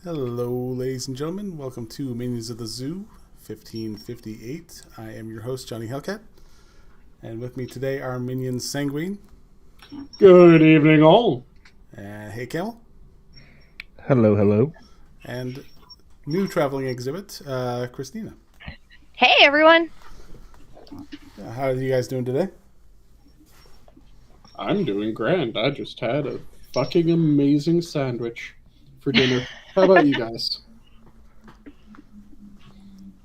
Hello, ladies and gentlemen. Welcome to Minions of the Zoo 1558. I am your host, Johnny Hellcat. And with me today are Minions Sanguine. Good evening, all. And hey, Camel. Hello, hello. And new traveling exhibit, Cristina. Hey, everyone. How are you guys doing today? I'm doing grand. I just had a fucking amazing sandwich for dinner. How about you guys?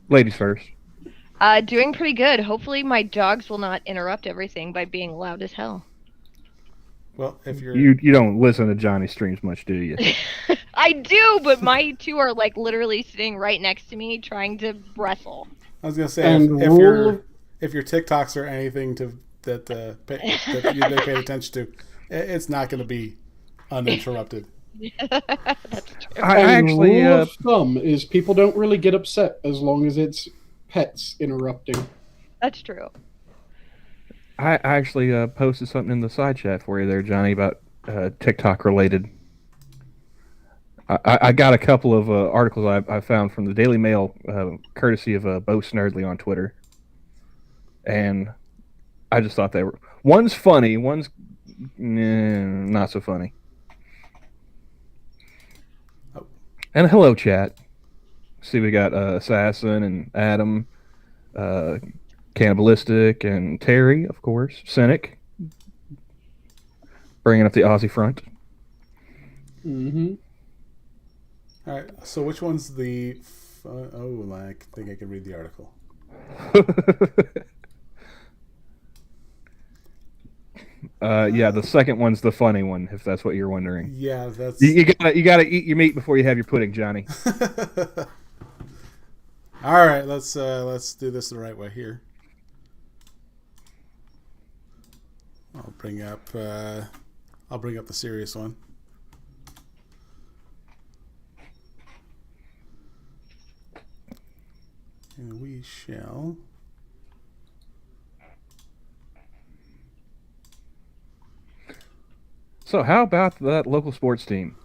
Ladies first. Doing pretty good. Hopefully my dogs will not interrupt everything by being loud as hell. Well, if you're... You don't listen to Johnny streams much, do you? I do, but my two are like literally sitting right next to me trying to wrestle. I was going to say, if your TikToks are anything that they paid attention to, it's not going to be uninterrupted. That's true. I actually rule of thumb is people don't really get upset as long as it's pets interrupting. That's true. I actually posted something in the side chat for you there, Johnny, about TikTok related. I got a couple of articles I found from the Daily Mail, courtesy of Bo Snerdley on Twitter, and I just thought they were one's funny, one's not so funny. Oh. And hello, chat. See, we got Assassin and Adam, Cannibalistic and Terry, of course. Cynic, bringing up the Aussie front. Mm-hmm. All right, so which one's the... I think I can read the article. Yeah, the second one's the funny one, if that's what you're wondering. Yeah, that's... You gotta eat your meat before you have your pudding, Johnny. All right, let's do this the right way here. I'll bring up the serious one. And we shall... So how about that local sports team?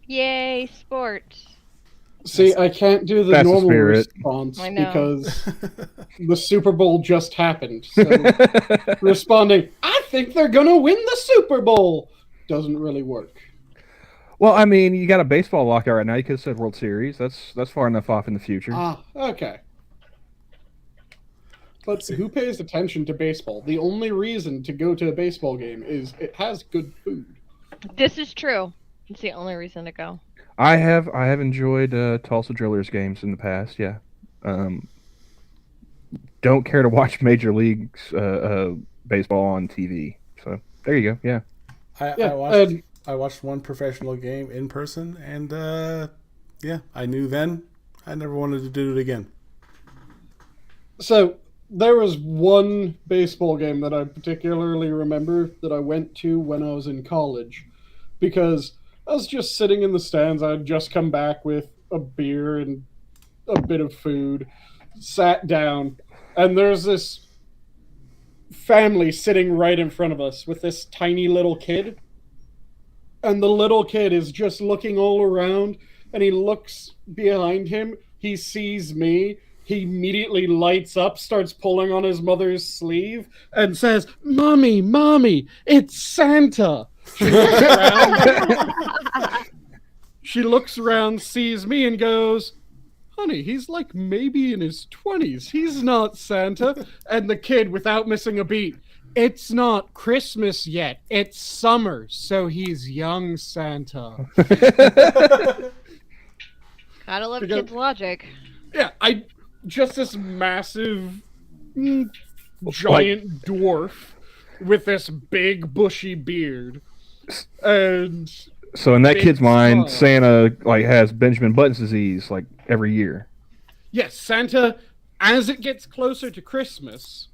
Yay, sports. See, I can't do the That's the normal spirit. response I know. because the Super Bowl just happened. So responding, I think they're going to win the Super Bowl, doesn't really work. Well, I mean, you got a baseball lockout right now. You could have said World Series. That's far enough off in the future. Ah, okay. But who pays attention to baseball? The only reason to go to a baseball game is it has good food. This is true. It's the only reason to go. I have enjoyed Tulsa Drillers games in the past. Yeah, don't care to watch Major Leagues baseball on TV. So there you go. Yeah, I watched one professional game in person, and I knew then I never wanted to do it again. So there was one baseball game that I particularly remember that I went to when I was in college because I was just sitting in the stands. I had just come back with a beer and a bit of food, sat down, and there's this family sitting right in front of us with this tiny little kid. And the little kid is just looking all around, and he looks behind him. He sees me. He immediately lights up, starts pulling on his mother's sleeve, and says, Mommy, Mommy, it's Santa. She looks around, sees me, and goes, Honey, he's like maybe in his 20s. He's not Santa. And the kid, without missing a beat, it's not Christmas yet. It's summer, so he's young Santa. Gotta love kids' logic. Yeah, just this massive, giant dwarf with this big bushy beard, and so in that kid's mind, smile. Santa has Benjamin Button's disease every year. Yes, Santa, as it gets closer to Christmas,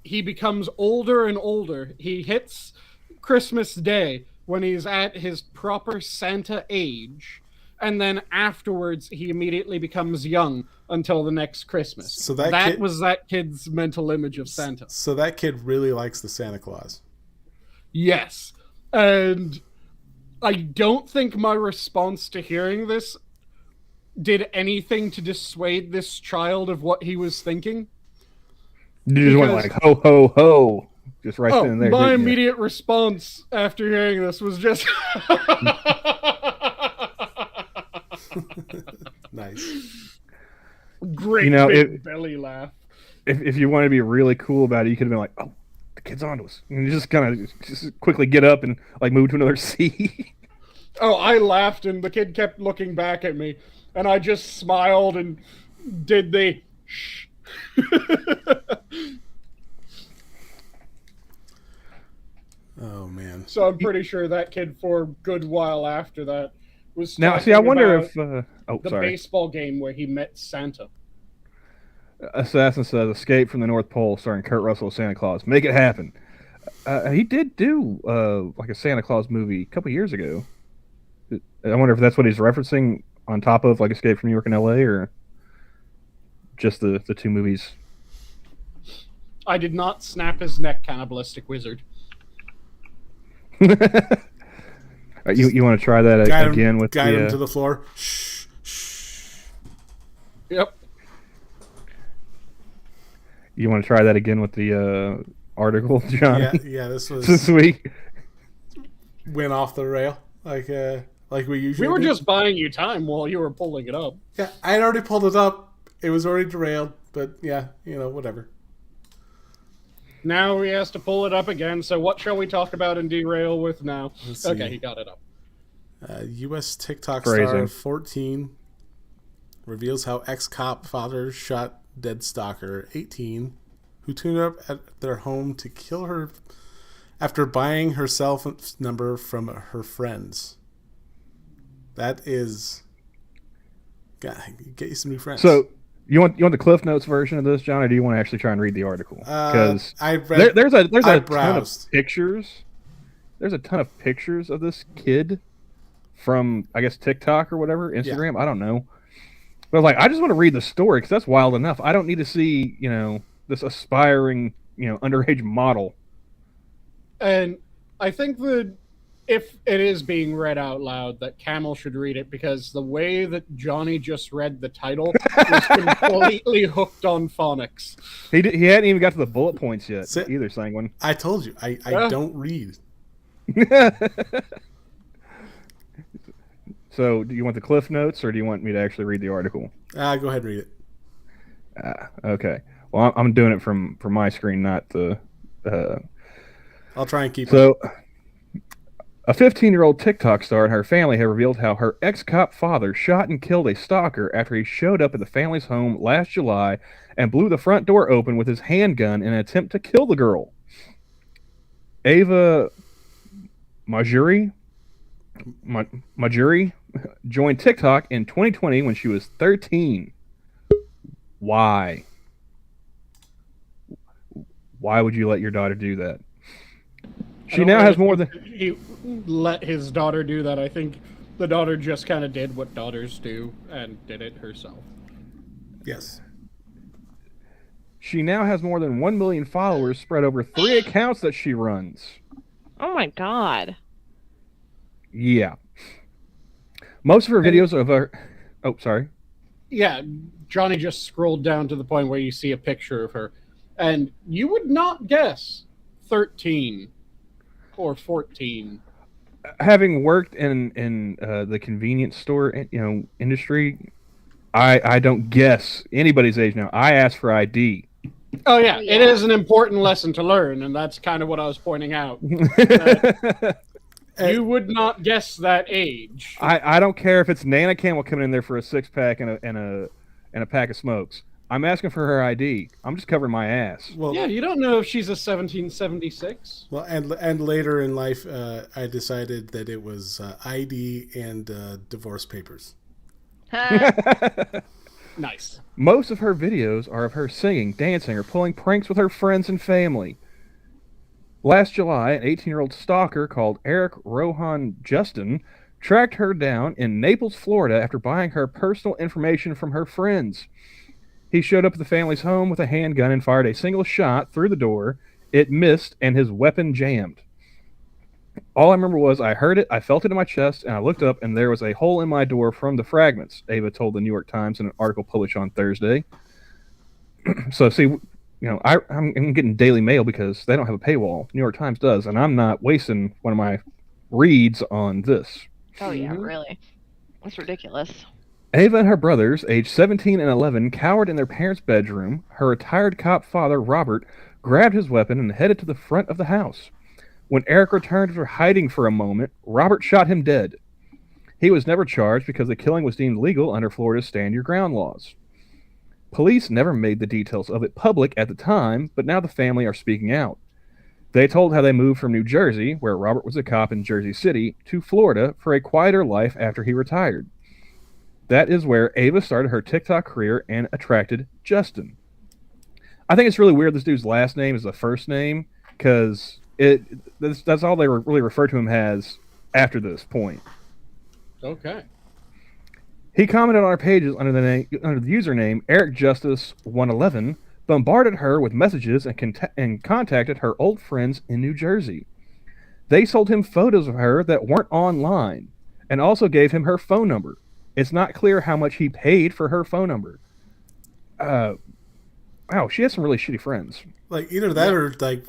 he becomes older and older. He hits Christmas Day when he's at his proper Santa age, and then afterwards he immediately becomes young until the next Christmas. So that was that kid's mental image of Santa. So that kid really likes the Santa Claus. Yes. And I don't think my response to hearing this did anything to dissuade this child of what he was thinking. You just went like, ho, ho, ho. Just right then and there. My immediate response after hearing this was just... Nice. Great big belly laugh. If you want to be really cool about it, you could have been like, oh, the kid's onto us. And you just kind of just quickly get up and like move to another seat. Oh, I laughed and the kid kept looking back at me. And I just smiled and did the shh. Oh, man. So I'm pretty sure that kid for a good while after that was now. See, I wonder if the baseball game where he met Santa. Assassin says, "Escape from the North Pole," starring Kurt Russell as Santa Claus. Make it happen. He did do like a Santa Claus movie a couple years ago. I wonder if that's what he's referencing on top of like Escape from New York and L.A. or just the two movies. I did not snap his neck, cannibalistic wizard. You want to try that again with guide him to the floor? Shh, shh. Yep. You want to try that again with the article, Johnny? Yeah. This was this week. Went off the rail like we usually. We were do. just buying you time while you were pulling it up. Yeah, I had already pulled it up. It was already derailed, but yeah, whatever. Now he has to pull it up again. So what shall we talk about and derail with now? Okay, he got it up. U.S. TikTok star 14 reveals how ex-cop father shot dead stalker 18, who tuned up at their home to kill her after buying her cell phone number from her friends. That is... God, get you some new friends. So... You want the Cliff Notes version of this, John, or do you want to actually try and read the article? Because there's a ton of pictures. There's a ton of pictures of this kid from, I guess, TikTok or whatever, Instagram. Yeah. I don't know. But I just want to read the story because that's wild enough. I don't need to see, this aspiring, underage model. And I think that if it is being read out loud, that Camel should read it, because the way that Johnny just read the title was completely hooked on phonics. He hadn't even got to the bullet points yet either, Sanguine. I told you, I don't read. So, do you want the Cliff Notes, or do you want me to actually read the article? Go ahead and read it. Okay. Well, I'm doing it from my screen, not the... I'll try and keep it. A 15-year-old TikTok star and her family have revealed how her ex-cop father shot and killed a stalker after he showed up at the family's home last July and blew the front door open with his handgun in an attempt to kill the girl. Ava Majuri joined TikTok in 2020 when she was 13. Why? Why would you let your daughter do that? She now has more than... He let his daughter do that. I think the daughter just kind of did what daughters do and did it herself. Yes. She now has more than 1 million followers spread over 3 accounts that she runs. Oh my god. Yeah. Most of her videos of her... Oh, sorry. Yeah, Johnny just scrolled down to the point where you see a picture of her. And you would not guess 13 or 14. Having worked in the convenience store industry, I don't guess anybody's age now. I ask for ID. Oh yeah, it is an important lesson to learn, and that's kind of what I was pointing out. You would not guess that age. I don't care if it's Nana Camel coming in there for a 6-pack and a pack of smokes. I'm asking for her ID. I'm just covering my ass. Well, yeah, you don't know if she's a 1776. Well, and later in life, I decided that it was ID and divorce papers. Nice. Most of her videos are of her singing, dancing, or pulling pranks with her friends and family. Last July, an 18-year-old stalker called Eric Rohan Justin tracked her down in Naples, Florida after buying her personal information from her friends. He showed up at the family's home with a handgun and fired a single shot through the door. It missed, and his weapon jammed. All I remember was I heard it, I felt it in my chest, and I looked up, and there was a hole in my door from the fragments, Ava told the New York Times in an article published on Thursday. So, see, I'm getting Daily Mail because they don't have a paywall. New York Times does, and I'm not wasting one of my reads on this. Oh, yeah, really? That's ridiculous. Ava and her brothers, aged 17 and 11, cowered in their parents' bedroom. Her retired cop father, Robert, grabbed his weapon and headed to the front of the house. When Eric returned after hiding for a moment, Robert shot him dead. He was never charged because the killing was deemed legal under Florida's Stand Your Ground laws. Police never made the details of it public at the time, but now the family are speaking out. They told how they moved from New Jersey, where Robert was a cop in Jersey City, to Florida for a quieter life after he retired. That is where Ava started her TikTok career and attracted Justin. I think it's really weird this dude's last name is the first name, because that's all they really refer to him as after this point. Okay. He commented on our pages under the username EricJustice111, bombarded her with messages and contacted her old friends in New Jersey. They sold him photos of her that weren't online, and also gave him her phone number. It's not clear how much he paid for her phone number. Wow, she has some really shitty friends. Like, either that or, like,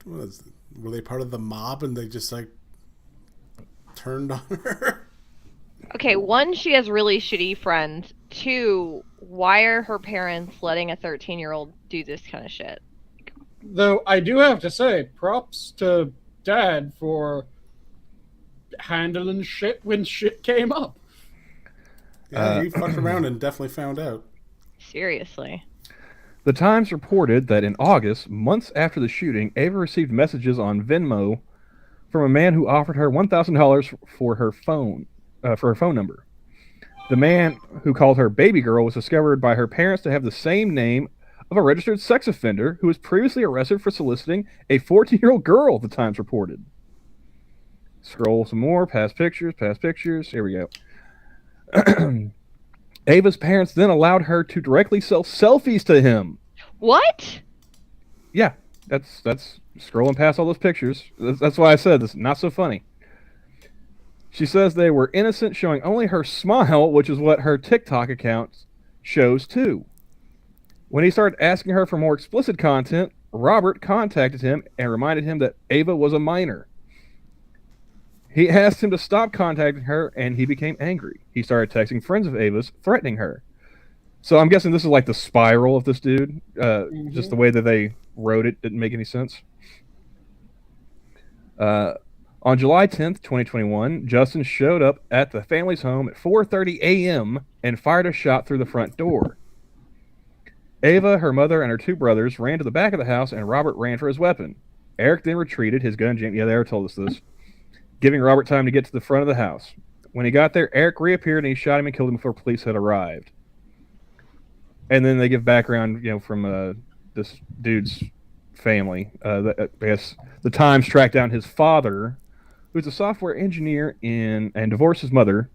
were they part of the mob and they just, like, turned on her? Okay, one, she has really shitty friends. Two, why are her parents letting a 13-year-old do this kind of shit? Though I do have to say, props to Dad for handling shit when shit came up. Yeah, he fucked around and definitely found out. Seriously. The Times reported that in August, months after the shooting, Ava received messages on Venmo from a man who offered her $1,000 for her phone number. The man who called her baby girl was discovered by her parents to have the same name of a registered sex offender who was previously arrested for soliciting a 14-year-old girl, the Times reported. Scroll some more, past pictures. Here we go. Ava's parents then allowed her to directly sell selfies to him. What? Yeah, that's scrolling past all those pictures. That's why I said this is not so funny. She says they were innocent, showing only her smile, which is what her TikTok account shows too. When he started asking her for more explicit content, Robert contacted him and reminded him that Ava was a minor. He asked him to stop contacting her, and he became angry. He started texting friends of Ava's, threatening her. So I'm guessing this is like the spiral of this dude. Just the way that they wrote it didn't make any sense. On July 10th, 2021, Justin showed up at the family's home at 4:30 a.m. and fired a shot through the front door. Ava, her mother, and her two brothers ran to the back of the house, and Robert ran for his weapon. Eric then retreated, his gun jammed. Yeah, they already told us this. Giving Robert time to get to the front of the house. When he got there, Eric reappeared and he shot him and killed him before police had arrived. And then they give background, from this dude's family. I guess the Times tracked down his father, who's a software engineer and divorced his mother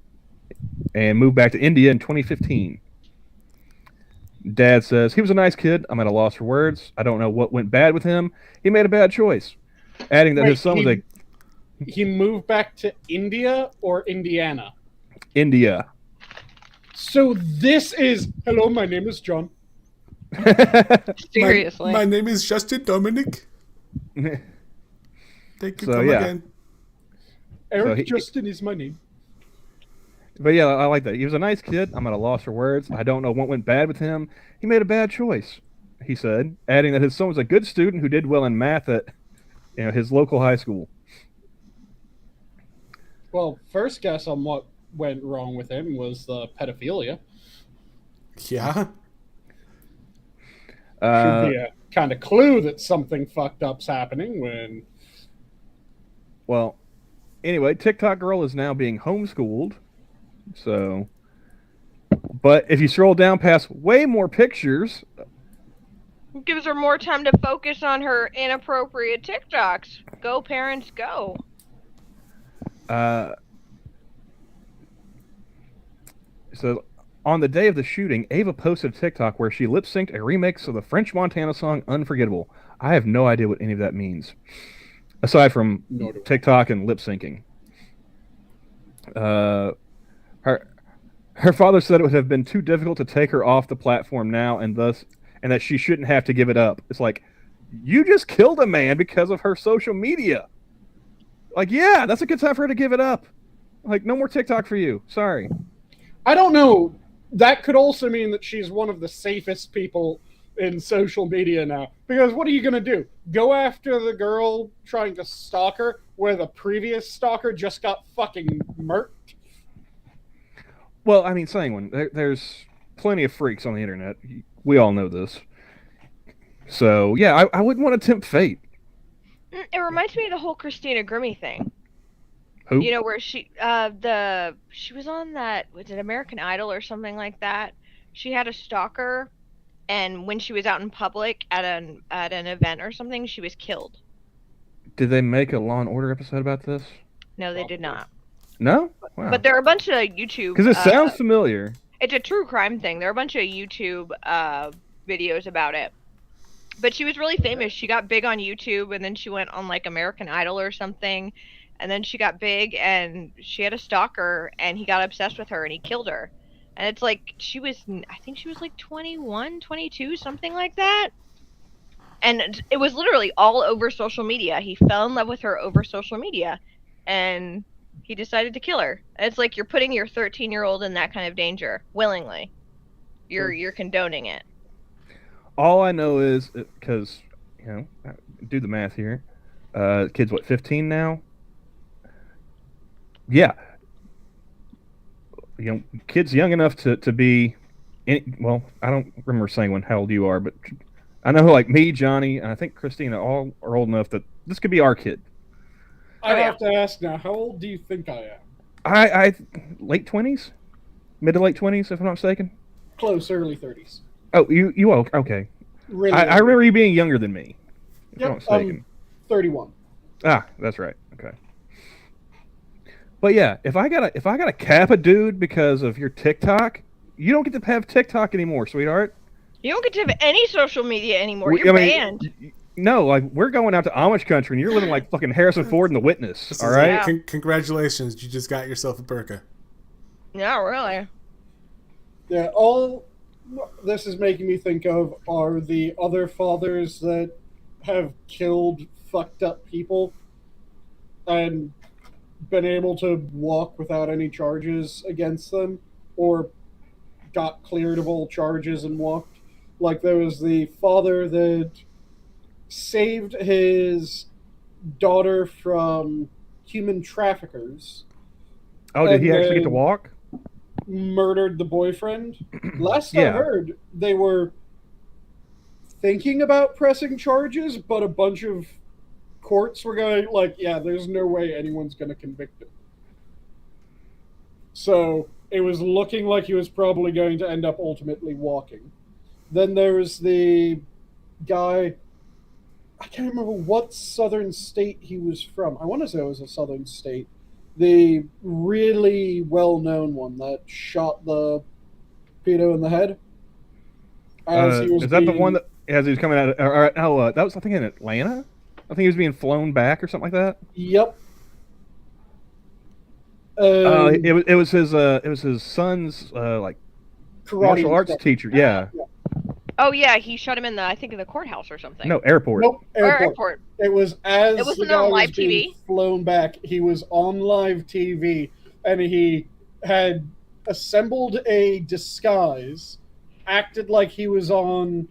and moved back to India in 2015. Dad says, he was a nice kid. I'm at a loss for words. I don't know what went bad with him. He made a bad choice. Adding that his son was He moved back to India or Indiana? India. So this is... Hello, my name is John. Seriously. My name is Justin Dominic. Thank you, come again. Eric Justin is my name. But yeah, I like that. He was a nice kid. I'm at a loss for words. I don't know what went bad with him. He made a bad choice, he said, adding that his son was a good student who did well in math at his local high school. Well, first guess on what went wrong with him was the pedophilia. Yeah. Should be a kind of clue that something fucked up's happening when... Well, anyway, TikTok girl is now being homeschooled. So... But if you scroll down past way more pictures... Gives her more time to focus on her inappropriate TikToks. Go, parents, go. So on the day of the shooting, Ava posted a TikTok where she lip-synced a remix of the French Montana song Unforgettable. I have no idea what any of that means. aside from No, do I. TikTok and lip syncing. Her father said it would have been too difficult to take her off the platform now, and that she shouldn't have to give it up. It's like, you just killed a man because of her social media. Like, yeah, that's a good time for her to give it up. Like, no more TikTok for you. Sorry. I don't know. That could also mean that she's one of the safest people in social media now. Because what are you going to do? Go after the girl trying to stalk her where the previous stalker just got fucking murked? Well, I mean, Sanguine, there's plenty of freaks on the internet. We all know this. So, yeah, I wouldn't want to tempt fate. It reminds me of the whole Cristina Grimmie thing. Who? You know, where she was on that, was it American Idol or something like that? She had a stalker, and when she was out in public at an event or something, she was killed. Did they make a Law and Order episode about this? No, they did not. No? Wow. But there are a bunch of YouTube... Because it sounds familiar. It's a true crime thing. There are a bunch of YouTube videos about it. But she was really famous. She got big on YouTube, and then she went on, like, American Idol or something. And then she got big, and she had a stalker, and he got obsessed with her, and he killed her. And it's like, I think she was like 21, 22, something like that. And it was literally all over social media. He fell in love with her over social media, and he decided to kill her. And it's like, you're putting your 13-year-old in that kind of danger, willingly. You're condoning it. All I know is, because, do the math here. Kid's, 15 now? Yeah. Kid's young enough to be... well, I don't remember saying how old you are, but I know, like, me, Johnny, and I think Cristina all are old enough that this could be our kid. I have to ask now, how old do you think I am? I late 20s? Mid to late 20s, if I'm not mistaken? Close, early 30s. Oh, you okay. Really? I remember you being younger than me, if I'm not mistaken. 31. Ah, that's right. Okay. But yeah, if I gotta cap a dude because of your TikTok, you don't get to have TikTok anymore, sweetheart. You don't get to have any social media anymore. You're banned. No, like, we're going out to Amish country, and you're living like fucking Harrison Ford in The Witness. All right. Yeah. Congratulations, you just got yourself a burqa. No, really. Yeah, all this is making me think of are the other fathers that have killed fucked up people and been able to walk without any charges against them, or got cleared of all charges and walked. Like, there was the father that saved his daughter from human traffickers. Oh, did he actually get to walk? Murdered the boyfriend. Last I heard, they were thinking about pressing charges, but a bunch of courts were going, like, yeah, there's no way anyone's going to convict him. So it was looking like he was probably going to end up ultimately walking. Then there was the guy, I can't remember what southern state he was from. I want to say it was a southern state. The really well-known one that shot the pedo in the head. Is that the one that, as he was coming out of, that was, I think, in Atlanta? I think he was being flown back or something like that? Yep. It was his son's, like, martial arts teacher. Yeah. Oh yeah, he shot him in the courthouse or something. No, airport. Nope, airport. It was as it wasn't the guy on live was being TV. Flown back. He was on live TV, and he had assembled a disguise, acted like he was on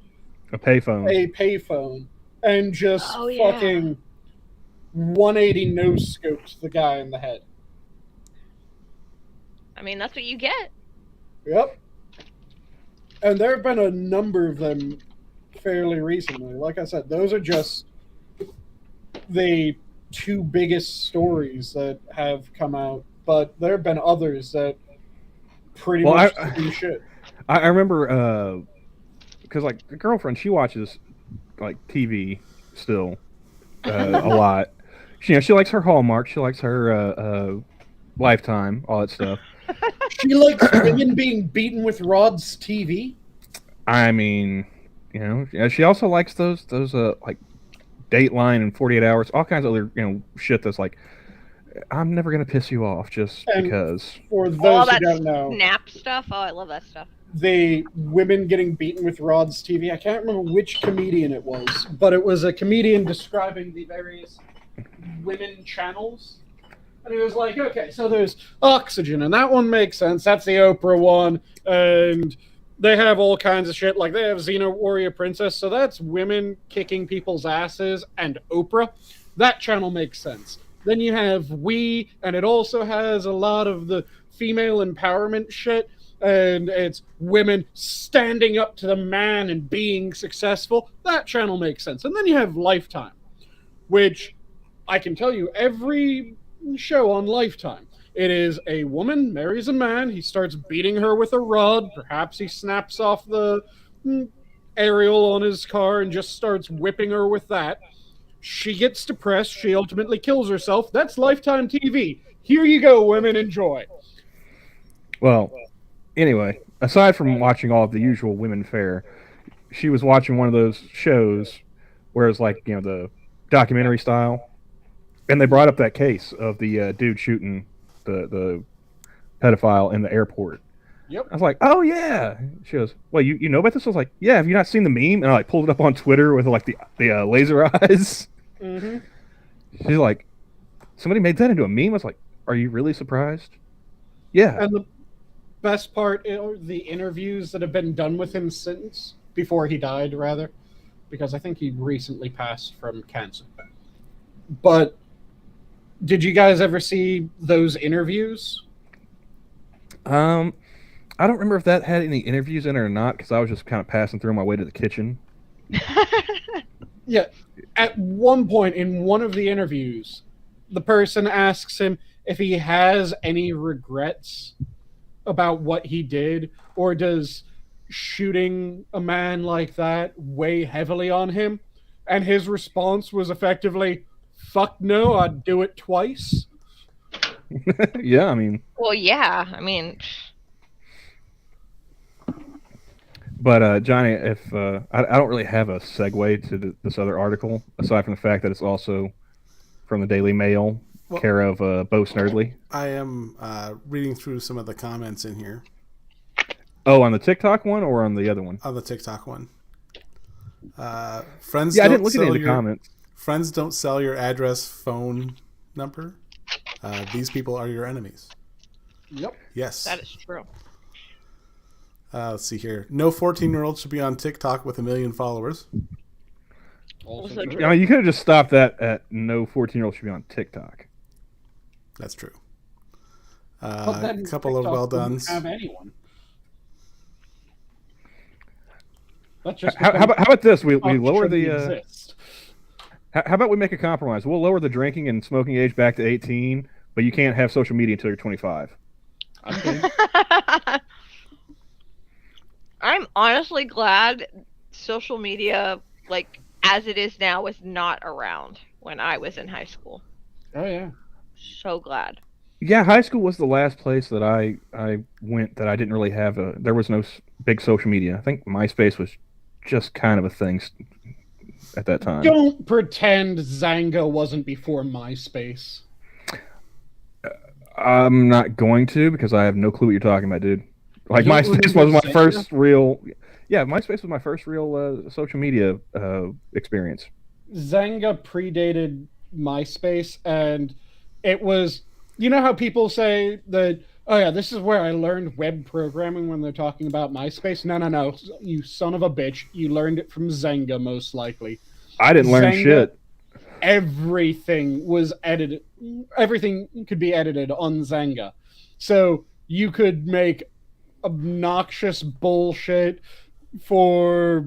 a payphone, and just fucking 180 no-scoped the guy in the head. I mean, that's what you get. Yep. And there have been a number of them fairly recently. Like I said, those are just the two biggest stories that have come out. But there have been others that pretty much do shit. I remember, because, like, the girlfriend, she watches, like, TV still a lot. She likes her Hallmark. She likes her Lifetime, all that stuff. She likes women being beaten with rods TV. I mean, she also likes those like Dateline and 48 Hours, all kinds of other shit that's like, I'm never gonna piss you off just because. For those all who that don't know, Snap stuff. Oh, I love that stuff. The women getting beaten with rods TV. I can't remember which comedian it was, but it was a comedian describing the various women channels. And he was like, okay, so there's Oxygen, and that one makes sense. That's the Oprah one. And they have all kinds of shit. Like, they have Xena Warrior Princess, so that's women kicking people's asses and Oprah. That channel makes sense. Then you have We, and it also has a lot of the female empowerment shit. And it's women standing up to the man and being successful. That channel makes sense. And then you have Lifetime, which I can tell you every show on Lifetime. It is a woman marries a man. He starts beating her with a rod. Perhaps he snaps off the aerial on his car and just starts whipping her with that. She gets depressed. She ultimately kills herself. That's Lifetime TV. Here you go, women. Enjoy. Well, anyway, aside from watching all of the usual women fare, she was watching one of those shows where it's like, the documentary style. And they brought up that case of the dude shooting the pedophile in the airport. Yep. I was like, oh, yeah. She goes, well, you know about this? I was like, yeah, have you not seen the meme? And I pulled it up on Twitter with the laser eyes. Mm-hmm. She's like, somebody made that into a meme? I was like, are you really surprised? Yeah. And the best part are the interviews that have been done with him since, before he died, rather, because I think he recently passed from cancer. But did you guys ever see those interviews? I don't remember if that had any interviews in it or not, because I was just kind of passing through my way to the kitchen. Yeah. At one point in one of the interviews, the person asks him if he has any regrets about what he did, or does shooting a man like that weigh heavily on him? And his response was effectively, fuck no, I'd do it twice. Yeah, I mean... Well, yeah, I mean... But, Johnny, if I don't really have a segue to this other article, aside from the fact that it's also from the Daily Mail, care of Bo Snerdley. I am reading through some of the comments in here. Oh, on the TikTok one or on the other one? On the TikTok one. Friends. Yeah, I didn't look at any of the comments. Friends don't sell your address, phone number. These people are your enemies. Yep. Yes. That is true. Let's see here. No 14-year-old should be on TikTok with 1 million followers. Also I mean, you could have just stopped that at no 14-year-old should be on TikTok. That's true. A couple of well dones. Have anyone? That's just how about this? We lower the. Exist. How about we make a compromise? We'll lower the drinking and smoking age back to 18, but you can't have social media until you're 25. I'm honestly glad social media, as it is now, was not around when I was in high school. Oh, yeah. So glad. Yeah, high school was the last place that I went that I didn't really have there was no big social media. I think MySpace was just kind of a thing at that time. Don't pretend Zanga wasn't before MySpace. I'm not going to, because I have no clue what you're talking about, dude. MySpace was my first real... Yeah, MySpace was my first real social media experience. Zanga predated MySpace, and it was... You know how people say that, oh yeah, this is where I learned web programming when they're talking about MySpace? No. You son of a bitch. You learned it from Zanga, most likely. I didn't learn shit. Everything was edited. Everything could be edited on Zanga. So you could make obnoxious bullshit for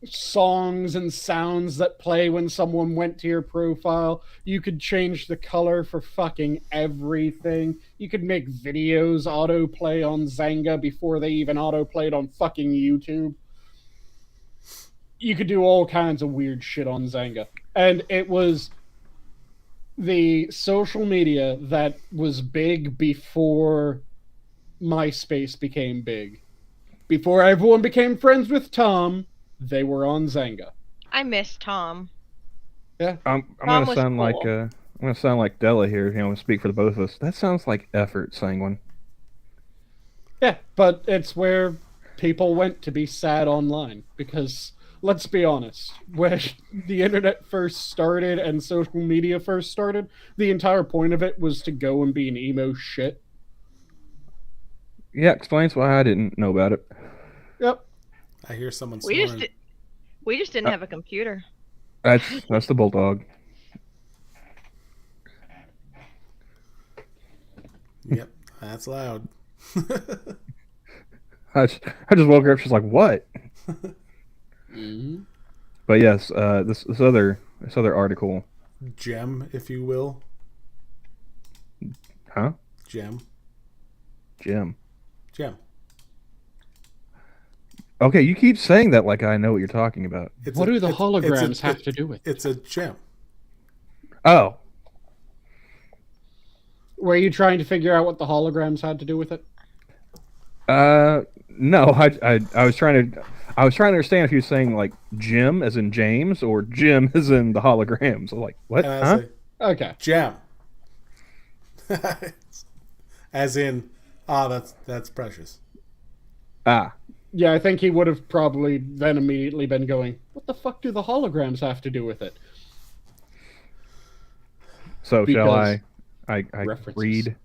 songs and sounds that play when someone went to your profile. You could change the color for fucking everything. You could make videos autoplay on Zanga before they even autoplayed on fucking YouTube. You could do all kinds of weird shit on Zanga. And it was the social media that was big before MySpace became big. Before everyone became friends with Tom, they were on Zanga. I miss Tom. Yeah. I'm Mom gonna was sound like cool. I'm gonna sound like Della here. Speak for the both of us. That sounds like effort, Sanguine. Yeah, but it's where people went to be sad online because let's be honest, when the internet first started and social media first started, the entire point of it was to go and be an emo shit. Yeah, explains why I didn't know about it. Yep. I hear someone We snoring. just didn't have a computer. That's the bulldog. Yep, that's loud. I just woke her up. She's like, "What?" Mm-hmm. But yes, this other article, Gem, if you will. huh? Gem. Jim. Gem. Okay, you keep saying that like I know what you're talking about. What do the holograms have to do with it? It's a gem. Oh, Were you trying to figure out what the holograms had to do with it? no. I was trying to understand if you were saying like Jim as in James or Jim as in the holograms. I'm like, what? And I Huh? say, Okay. gem. As in, that's precious. Ah, Yeah, I think he would have probably then immediately been going, what the fuck do the holograms have to do with it? so Because shall I references. read?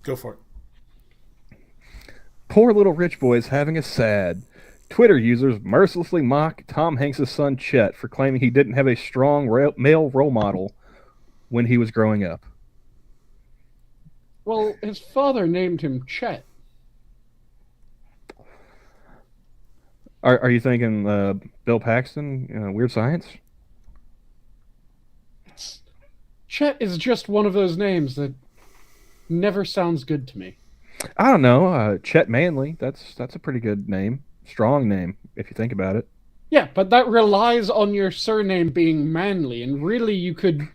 Go for it. Poor little rich boy is having a sad. Twitter users mercilessly mock Tom Hanks' son Chet for claiming he didn't have a strong male role model when he was growing up. Well, his father named him Chet. Are you thinking Bill Paxton, Weird Science? Chet is just one of those names that never sounds good to me. I don't know. Chet Manley. That's a pretty good name. Strong name, if you think about it. Yeah, but that relies on your surname being manly, and really you could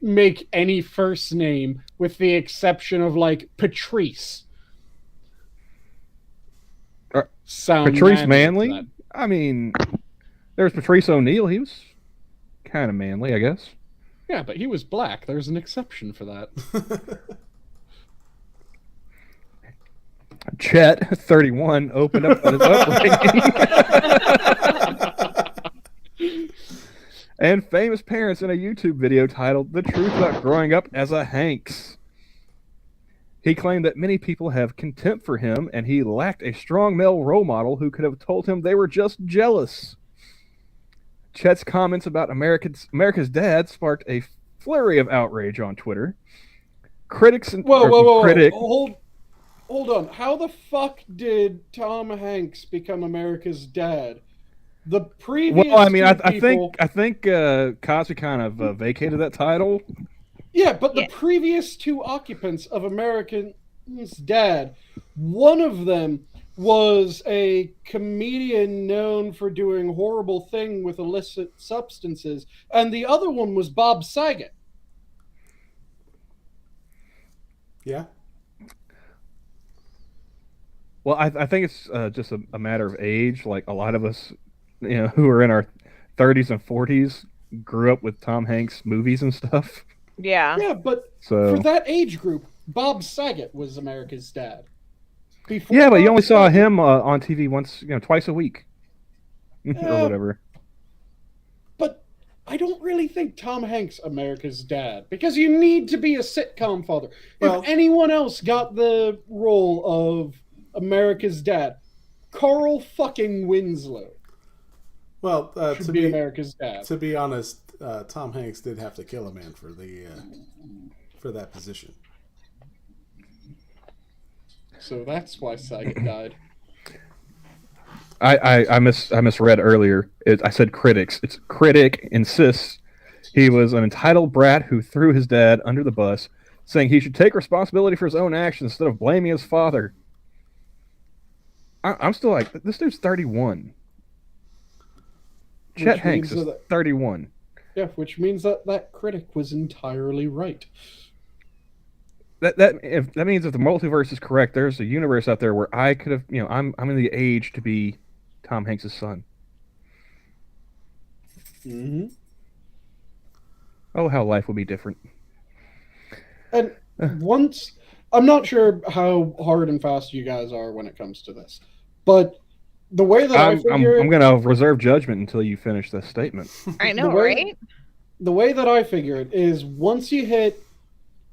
make any first name with the exception of, like, Patrice. Sound Patrice manly? Manley? I mean, there's Patrice O'Neal. He was kind of manly, I guess. Yeah, but he was black. There's an exception for that. Chet, 31, opened up on his upbringing. And famous parents in a YouTube video titled The Truth About Growing Up as a Hanks. He claimed that many people have contempt for him and he lacked a strong male role model who could have told him they were just jealous. Chet's comments about America's dad sparked a flurry of outrage on Twitter. Critics and Whoa. Hold on. How the fuck did Tom Hanks become America's dad? The previous Well, I mean, I people... think Cosby kind of vacated that title. Yeah, but the previous two occupants of American's dad, one of them was a comedian known for doing horrible things with illicit substances, and the other one was Bob Saget. Yeah. Well, I think it's just a matter of age. Like a lot of us, who are in our 30s and 40s, grew up with Tom Hanks movies and stuff. Yeah. Yeah, but for that age group, Bob Saget was America's dad. Yeah, but you only saw him on TV once, twice a week, or whatever. But I don't really think Tom Hanks America's dad, because you need to be a sitcom father. Well, if anyone else got the role of America's dad, Carl fucking Winslow. Well, to be America's dad. To be honest, Tom Hanks did have to kill a man for that position. So that's why Saget died. I misread earlier. I said critics. It's critic insists he was an entitled brat who threw his dad under the bus, saying he should take responsibility for his own actions instead of blaming his father. I'm still like, this dude's 31. Chet Hanks is 31. Yeah, which means that critic was entirely right. That means if the multiverse is correct, there's a universe out there where I could have, I'm in the age to be Tom Hanks' son. Mm-hmm. Oh, how life would be different. And once, I'm not sure how hard and fast you guys are when it comes to this, but the way that I figure I'm going to reserve judgment until you finish this statement. I know, right? The way that I figure it is once you hit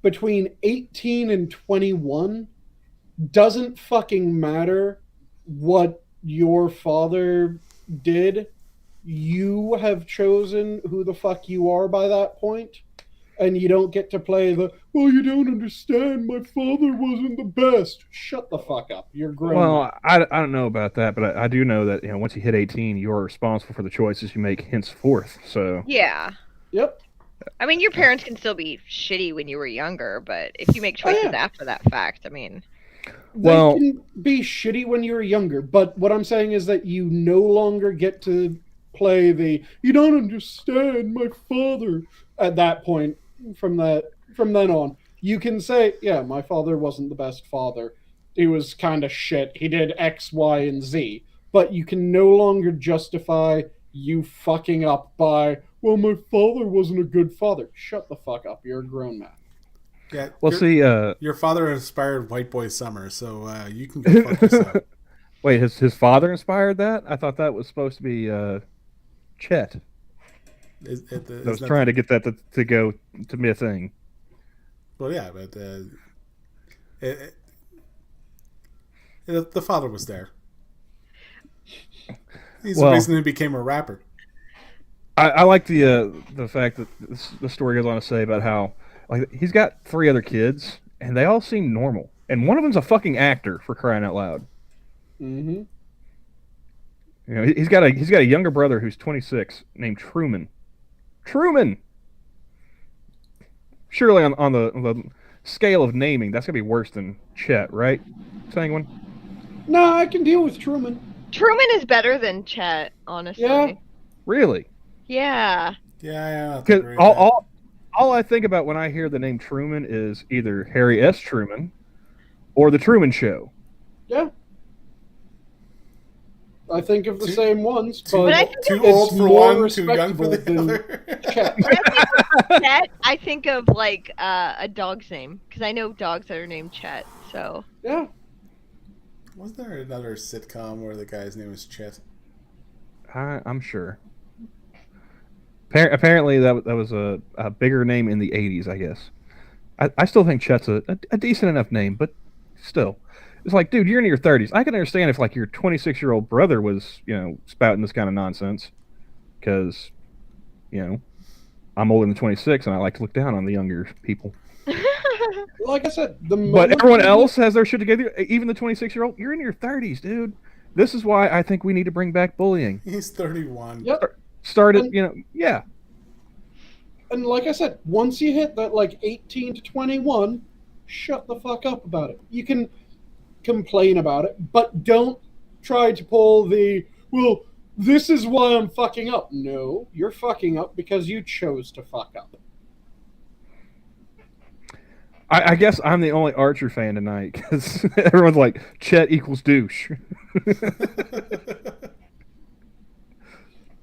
between 18 and 21, doesn't fucking matter what your father did. You have chosen who the fuck you are by that point, and you don't get to play the, well, you don't understand, my father wasn't the best. Shut the fuck up. You're grown. Well, I don't know about that, but I do know that once you hit 18, you're responsible for the choices you make henceforth. So yeah. Yep. I mean, your parents can still be shitty when you were younger, but if you make choices after that fact, I mean... They can be shitty when you were younger, but what I'm saying is that you no longer get to play the, you don't understand my father at that point. From then on, you can say, yeah, my father wasn't the best father. He was kind of shit. He did X, Y, and Z. But you can no longer justify you fucking up by, well, my father wasn't a good father. Shut the fuck up. You're a grown man. Yeah. Well, your father inspired White Boy Summer, so you can go fuck yourself. Wait, his father inspired that? I thought that was supposed to be Chet. I was trying to get that to go to be a thing. Well, yeah, but the father was there. He's the reason he became a rapper. I like the fact that the story goes on to say about how he's got 3 other kids and they all seem normal, and one of them's a fucking actor, for crying out loud. Mm-hmm. He's got a younger brother who's 26 named Truman. Surely on the scale of naming, that's gonna be worse than Chet, right? Sanguine? No, I can deal with Truman. Truman is better than Chet, honestly. Yeah. Really? Yeah. Yeah. Because all I think about when I hear the name Truman is either Harry S. Truman or The Truman Show. Yeah. I think of the same ones, but too old for one, too young for the other. Chet. Chet, I think of like a dog's name, because I know dogs that are named Chet. So yeah. Was there another sitcom where the guy's name was Chet? I'm sure. Apparently, that was a bigger name in the 80s, I guess. I still think Chet's a decent enough name, but still. It's like, dude, you're in your 30s. I can understand if, like, your 26-year-old brother was, spouting this kind of nonsense. Because, I'm older than 26, and I like to look down on the younger people. Like I said, but everyone else has their shit together. Even the 26-year-old, you're in your 30s, dude. This is why I think we need to bring back bullying. He's 31. Yep. Started, yeah. And like I said, once you hit that, like, 18 to 21, shut the fuck up about it. You can complain about it, but don't try to pull the, well, this is why I'm fucking up. No, you're fucking up because you chose to fuck up. I guess I'm the only Archer fan tonight because everyone's like, Chet equals douche.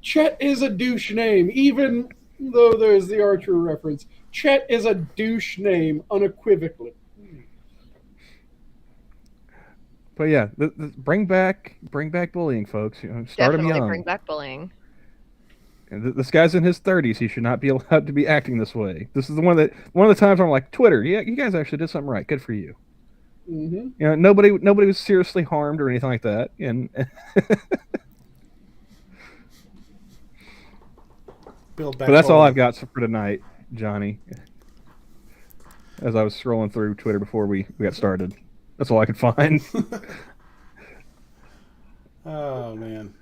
Chet is a douche name, even though there's the Archer reference. Chet is a douche name, unequivocally. But yeah, bring back bullying, folks. Start definitely him young. Bring back bullying. And this guy's in his 30s. He should not be allowed to be acting this way. This is one of the times where I'm like, Twitter, yeah, you guys actually did something right. Good for you. Mm-hmm. Nobody was seriously harmed or anything like that. And but that's all I've got for tonight, Johnny. As I was scrolling through Twitter before we got started. That's all I could find. Oh, man.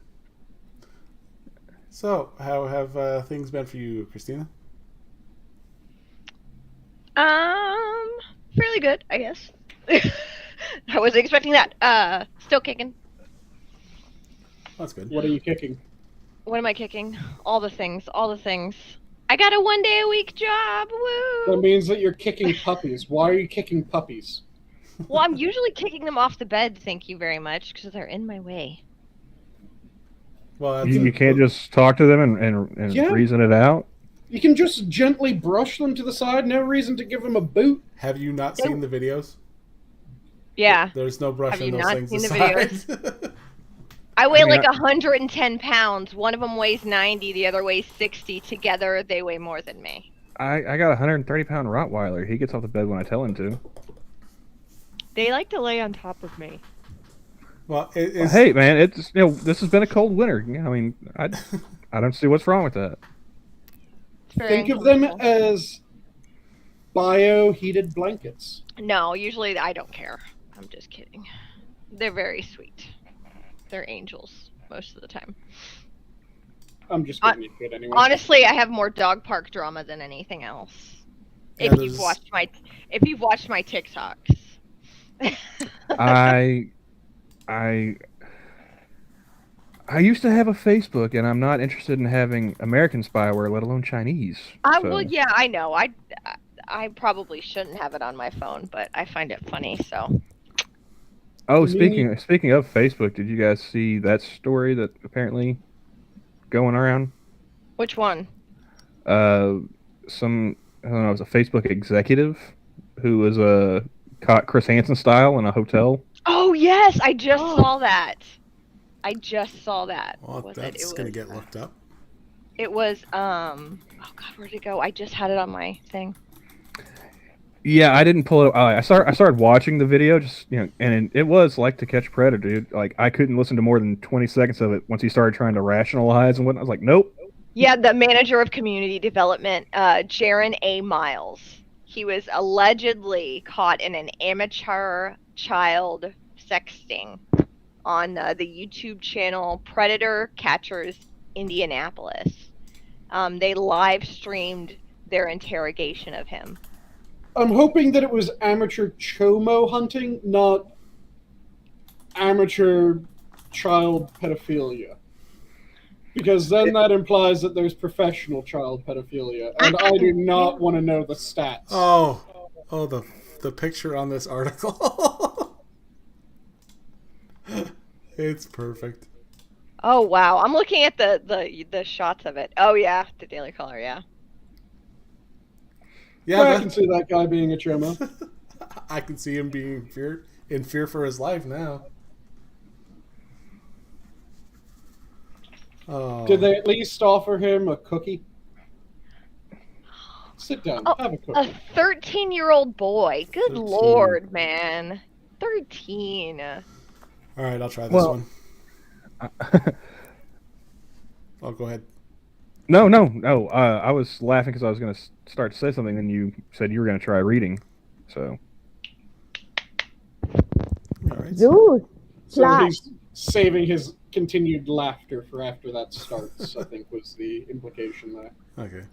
So, how have things been for you, Cristina? Fairly good, I guess. I wasn't expecting that. Still kicking. That's good. What are you kicking? What am I kicking? All the things. I got a 1-day-a-week job. Woo! That means that you're kicking puppies. Why are you kicking puppies? Well, I'm usually kicking them off the bed, thank you very much, because they're in my way. Well, you can't just talk to them and reason it out? You can just gently brush them to the side. No reason to give them a boot. Have you not seen the videos? Yeah. There's no brushing those things Have you aside. not seen the videos? I weigh like 110 pounds. One of them weighs 90, the other weighs 60. Together, they weigh more than me. I got a 130-pound Rottweiler. He gets off the bed when I tell him to. They like to lay on top of me. Well, hey man, it's this has been a cold winter. I mean, I don't see what's wrong with that. Think of them as bio-heated blankets. No, usually I don't care. I'm just kidding. They're very sweet. They're angels most of the time. I'm just giving you shit anyway. Honestly, I have more dog park drama than anything else. Yeah, if you've watched my TikToks. I used to have a Facebook, and I'm not interested in having American spyware, let alone Chinese. Well, yeah, I know. I probably shouldn't have it on my phone, but I find it funny, so. Oh, speaking of Facebook, did you guys see that story that apparently going around? Which one? I don't know, it was a Facebook executive who was caught Chris Hansen style in a hotel. Oh yes, I just saw that. Well, that's gonna get looked up. It was oh god, where'd it go? I just had it on my thing. Yeah, I didn't pull it. I started watching the video, just and it was like To Catch a Predator, dude. Like I couldn't listen to more than 20 seconds of it once he started trying to rationalize and whatnot. I was like, nope. Yeah, the manager of community development, Jaron A. Miles. He was allegedly caught in an amateur child sexting on the YouTube channel Predator Catchers Indianapolis. They live streamed their interrogation of him. I'm hoping that it was amateur chomo hunting, not amateur child pedophilia. Because then that implies that there's professional child pedophilia, and I do not want to know the stats. Oh, the picture on this article. It's perfect. Oh wow, I'm looking at the shots of it. Oh yeah, the Daily Caller, yeah. Yeah, I can see that guy being a chomo. I can see him being in fear for his life now. Oh. Did they at least offer him a cookie? Sit down, have a cookie. A 13-year-old boy. Good 13. Lord, man. 13. All right, I'll try this one. Oh, go ahead. No. I was laughing because I was going to start to say something, and you said you were going to try reading. So. All right. So he's saving his continued laughter for after that starts, I think was the implication there. Okay.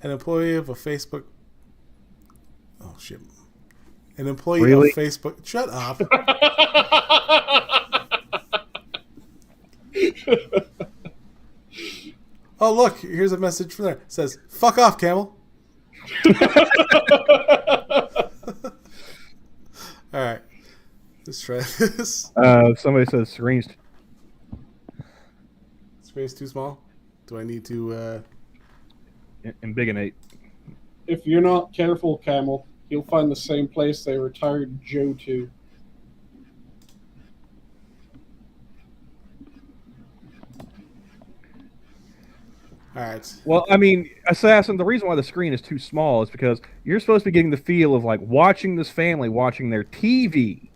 An employee of a Facebook... Oh, shit. An employee of Facebook... Shut up. Oh, look. Here's a message from there. It says, fuck off, Camel. All right. Let's try this. Somebody says screen's too small? Do I need to... Ambigonate. If you're not careful, Camel, you'll find the same place they retired Joe to. All right. Well, I mean, Assassin, the reason why the screen is too small is because you're supposed to be getting the feel of, like, watching this family watching their TV,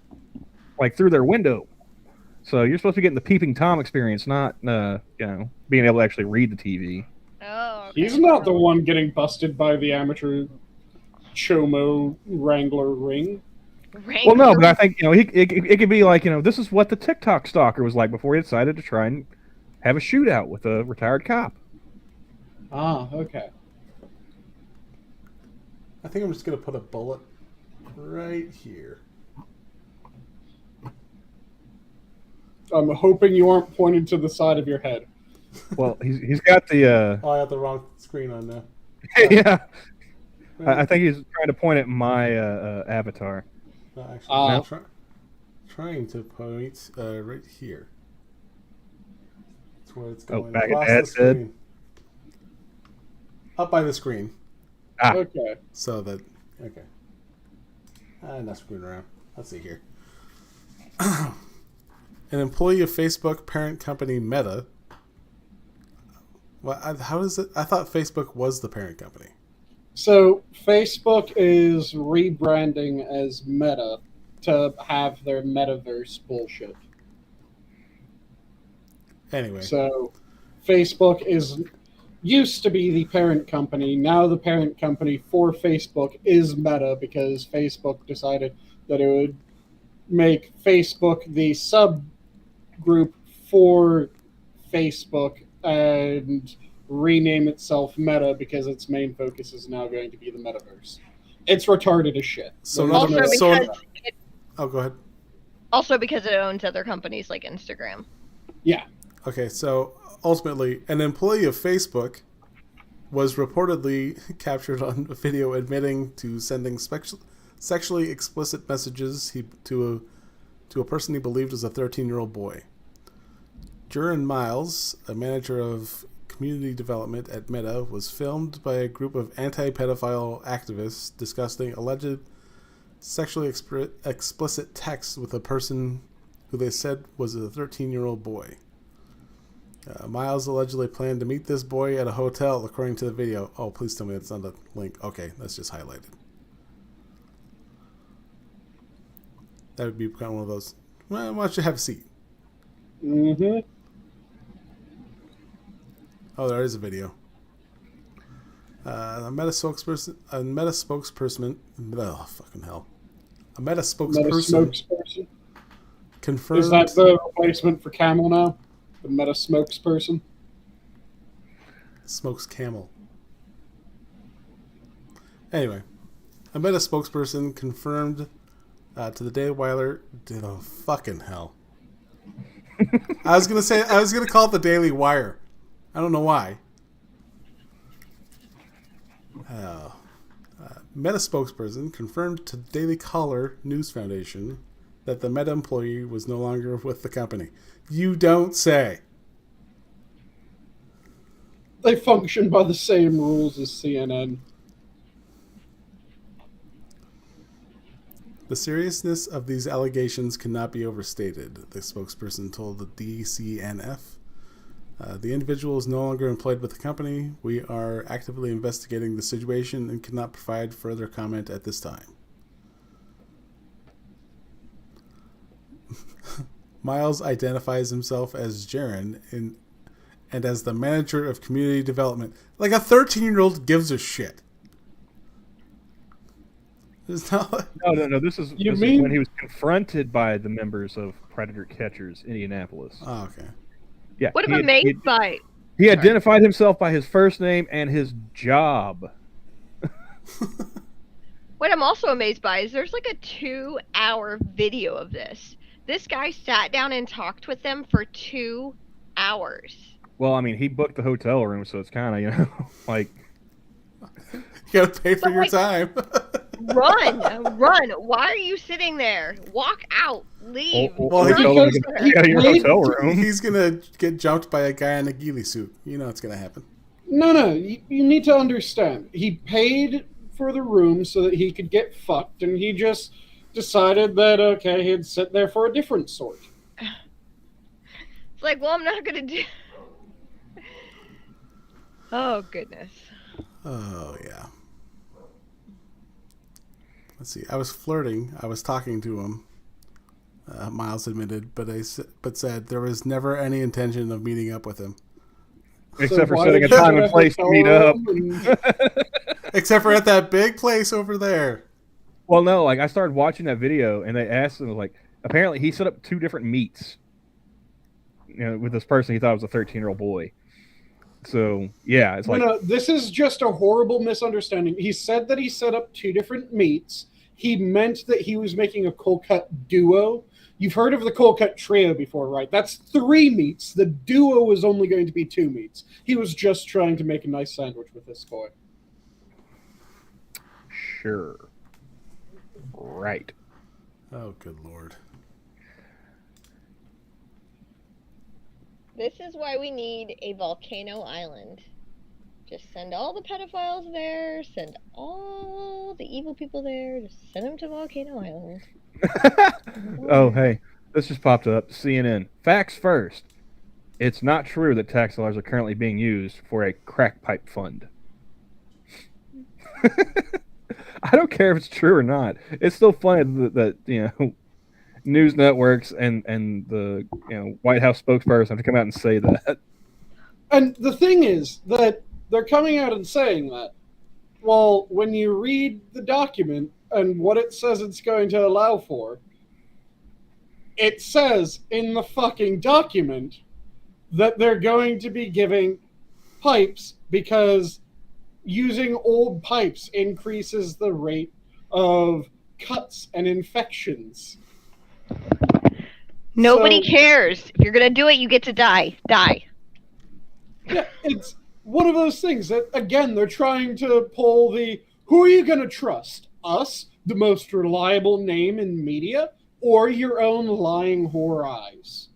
like, through their window. So you're supposed to be getting the peeping Tom experience, not, being able to actually read the TV. Oh, okay. He's not the one getting busted by the amateur chomo wrangler ring. Well, no, but I think, it could be like, this is what the TikTok stalker was like before he decided to try and have a shootout with a retired cop. Ah, okay. I think I'm just going to put a bullet right here. I'm hoping you aren't pointed to the side of your head. Well, he's got the... Oh, I got the wrong screen on now. Yeah. I think he's trying to point at my avatar. No, actually, I'm trying to point right here. That's where it's going. Oh, back at Dad's head. Up by the screen. Ah. Okay. So that... Okay. Not screwing around. Let's see here. An employee of Facebook parent company Meta... Well, how is it? I thought Facebook was the parent company. So Facebook is rebranding as Meta to have their metaverse bullshit. Anyway. So Facebook used to be the parent company. Now the parent company for Facebook is Meta because Facebook decided that it would make Facebook the subgroup for Facebook and rename itself Meta because its main focus is now going to be the metaverse. It's retarded as shit. So go ahead. Also because it owns other companies like Instagram. Yeah. Okay, so ultimately, an employee of Facebook was reportedly captured on a video admitting to sending sexually explicit messages to a person he believed was a 13-year-old boy. Jaron Miles, a manager of community development at Meta, was filmed by a group of anti-pedophile activists discussing alleged sexually explicit texts with a person who they said was a 13-year-old boy. Miles allegedly planned to meet this boy at a hotel, according to the video. Oh, please tell me it's on the link. Okay, that's just highlighted. That would be kind of one of those. Well, why don't you have a seat? Mm-hmm. Oh, there is a video. A Meta spokesperson. Oh, fucking hell. A Meta spokesperson. Confirmed. Is that the replacement for Camel now? The Meta spokesperson? Smokes Camel. Anyway, a Meta spokesperson confirmed to the Daily Wire. Oh, fucking hell. I was gonna call it the Daily Wire. I don't know why. Meta spokesperson confirmed to Daily Caller News Foundation that the Meta employee was no longer with the company. You don't say. They function by the same rules as CNN. The seriousness of these allegations cannot be overstated, the spokesperson told the DCNF. The individual is no longer employed with the company. We are actively investigating the situation and cannot provide further comment at this time. Miles identifies himself as Jaron and as the manager of community development. Like a 13-year-old gives a shit. No. This is when he was confronted by the members of Predator Catchers, Indianapolis. Oh, okay. Yeah. What am I amazed by? He identified himself by his first name and his job. What I'm also amazed by is there's like a 2-hour video of this. This guy sat down and talked with them for 2 hours. Well, I mean, he booked the hotel room, so it's kind of, like... You gotta pay for your time. Run! Why are you sitting there? Walk out. Leave. Well, hotel room. He's gonna get jumped by a guy in a ghillie suit. You know it's gonna happen. No. You need to understand. He paid for the room so that he could get fucked, and he just decided that, okay, he'd sit there for a different sort. It's like, well, I'm not gonna do... Oh, goodness. Oh, yeah. Let's see. I was flirting. I was talking to him. Miles admitted, but said there was never any intention of meeting up with him. Except for setting a time and place to meet up. Except for at that big place over there. Well, no, like I started watching that video, and they asked him, like, apparently he set up 2 different meets. With this person he thought was a 13-year-old boy. So, yeah, it's like... No, this is just a horrible misunderstanding. He said that he set up 2 different meets. He meant that he was making a cold cut duo. You've heard of the cold cut trio before, right? That's 3 meets. The duo was only going to be 2 meets. He was just trying to make a nice sandwich with this boy. Sure. Right. Oh, good Lord. This is why we need a volcano island. Just send all the pedophiles there. Send all the evil people there. Just send them to Volcano Island. Oh, hey. This just popped up. CNN. Facts first. It's not true that tax dollars are currently being used for a crack pipe fund. I don't care if it's true or not. It's still funny that news networks and the White House spokesperson have to come out and say that. And the thing is that they're coming out and saying that. Well, when you read the document and what it says it's going to allow for, it says in the fucking document that they're going to be giving pipes because using old pipes increases the rate of cuts and infections. Nobody cares. If you're going to do it, you get to die. Die. Yeah, it's one of those things that, again, they're trying to pull who are you going to trust? Us, the most reliable name in media, or your own lying whore eyes?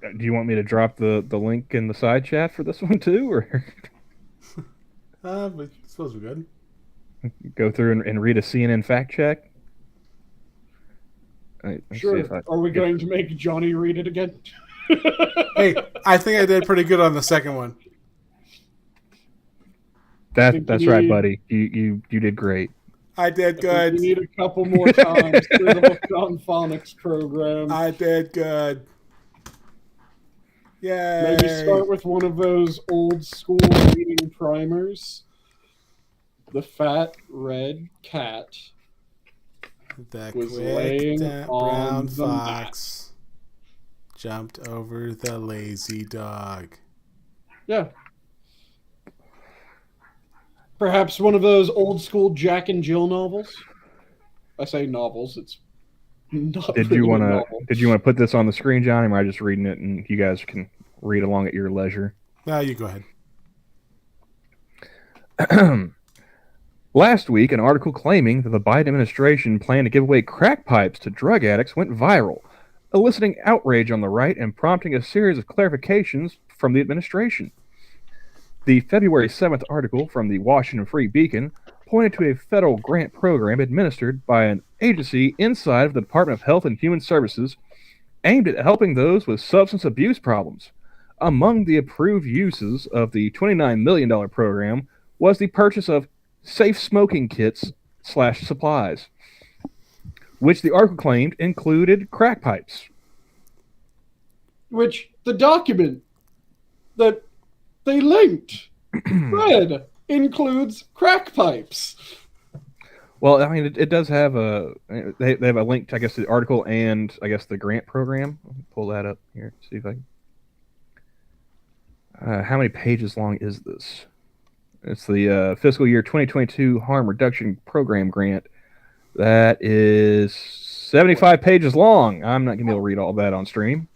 Do you want me to drop the link in the side chat for this one too, or? But I suppose we're good. Go through and read a CNN fact check? Sure. Are we going to make Johnny read it again? Hey, I think I did pretty good on the second one. That's right, buddy. You did great. I did good. We need a couple more times through the John Phonics program. I did good. Yay. Maybe start with one of those old school reading primers. The fat red cat was laying on the fox. Jumped over the lazy dog. Yeah. Perhaps one of those old school Jack and Jill novels. I say novels. It's not. Did you want to put this on the screen, Johnny? Or am I just reading it, and you guys can read along at your leisure? No, you go ahead. Last week, an article claiming that the Biden administration planned to give away crack pipes to drug addicts went viral, eliciting outrage on the right and prompting a series of clarifications from the administration. The February 7th article from the Washington Free Beacon pointed to a federal grant program administered by an agency inside of the Department of Health and Human Services aimed at helping those with substance abuse problems. Among the approved uses of the $29 million program was the purchase of safe smoking kits / supplies, which the article claimed included crack pipes. Which the document that they linked read includes crack pipes. Well, I mean, it does have they have a link to, I guess, the article and, I guess, the grant program. Let me pull that up here, see if I can. How many pages long is this? It's the fiscal year 2022 Harm Reduction Program grant. That is 75 pages long. I'm not going to be able to read all that on stream.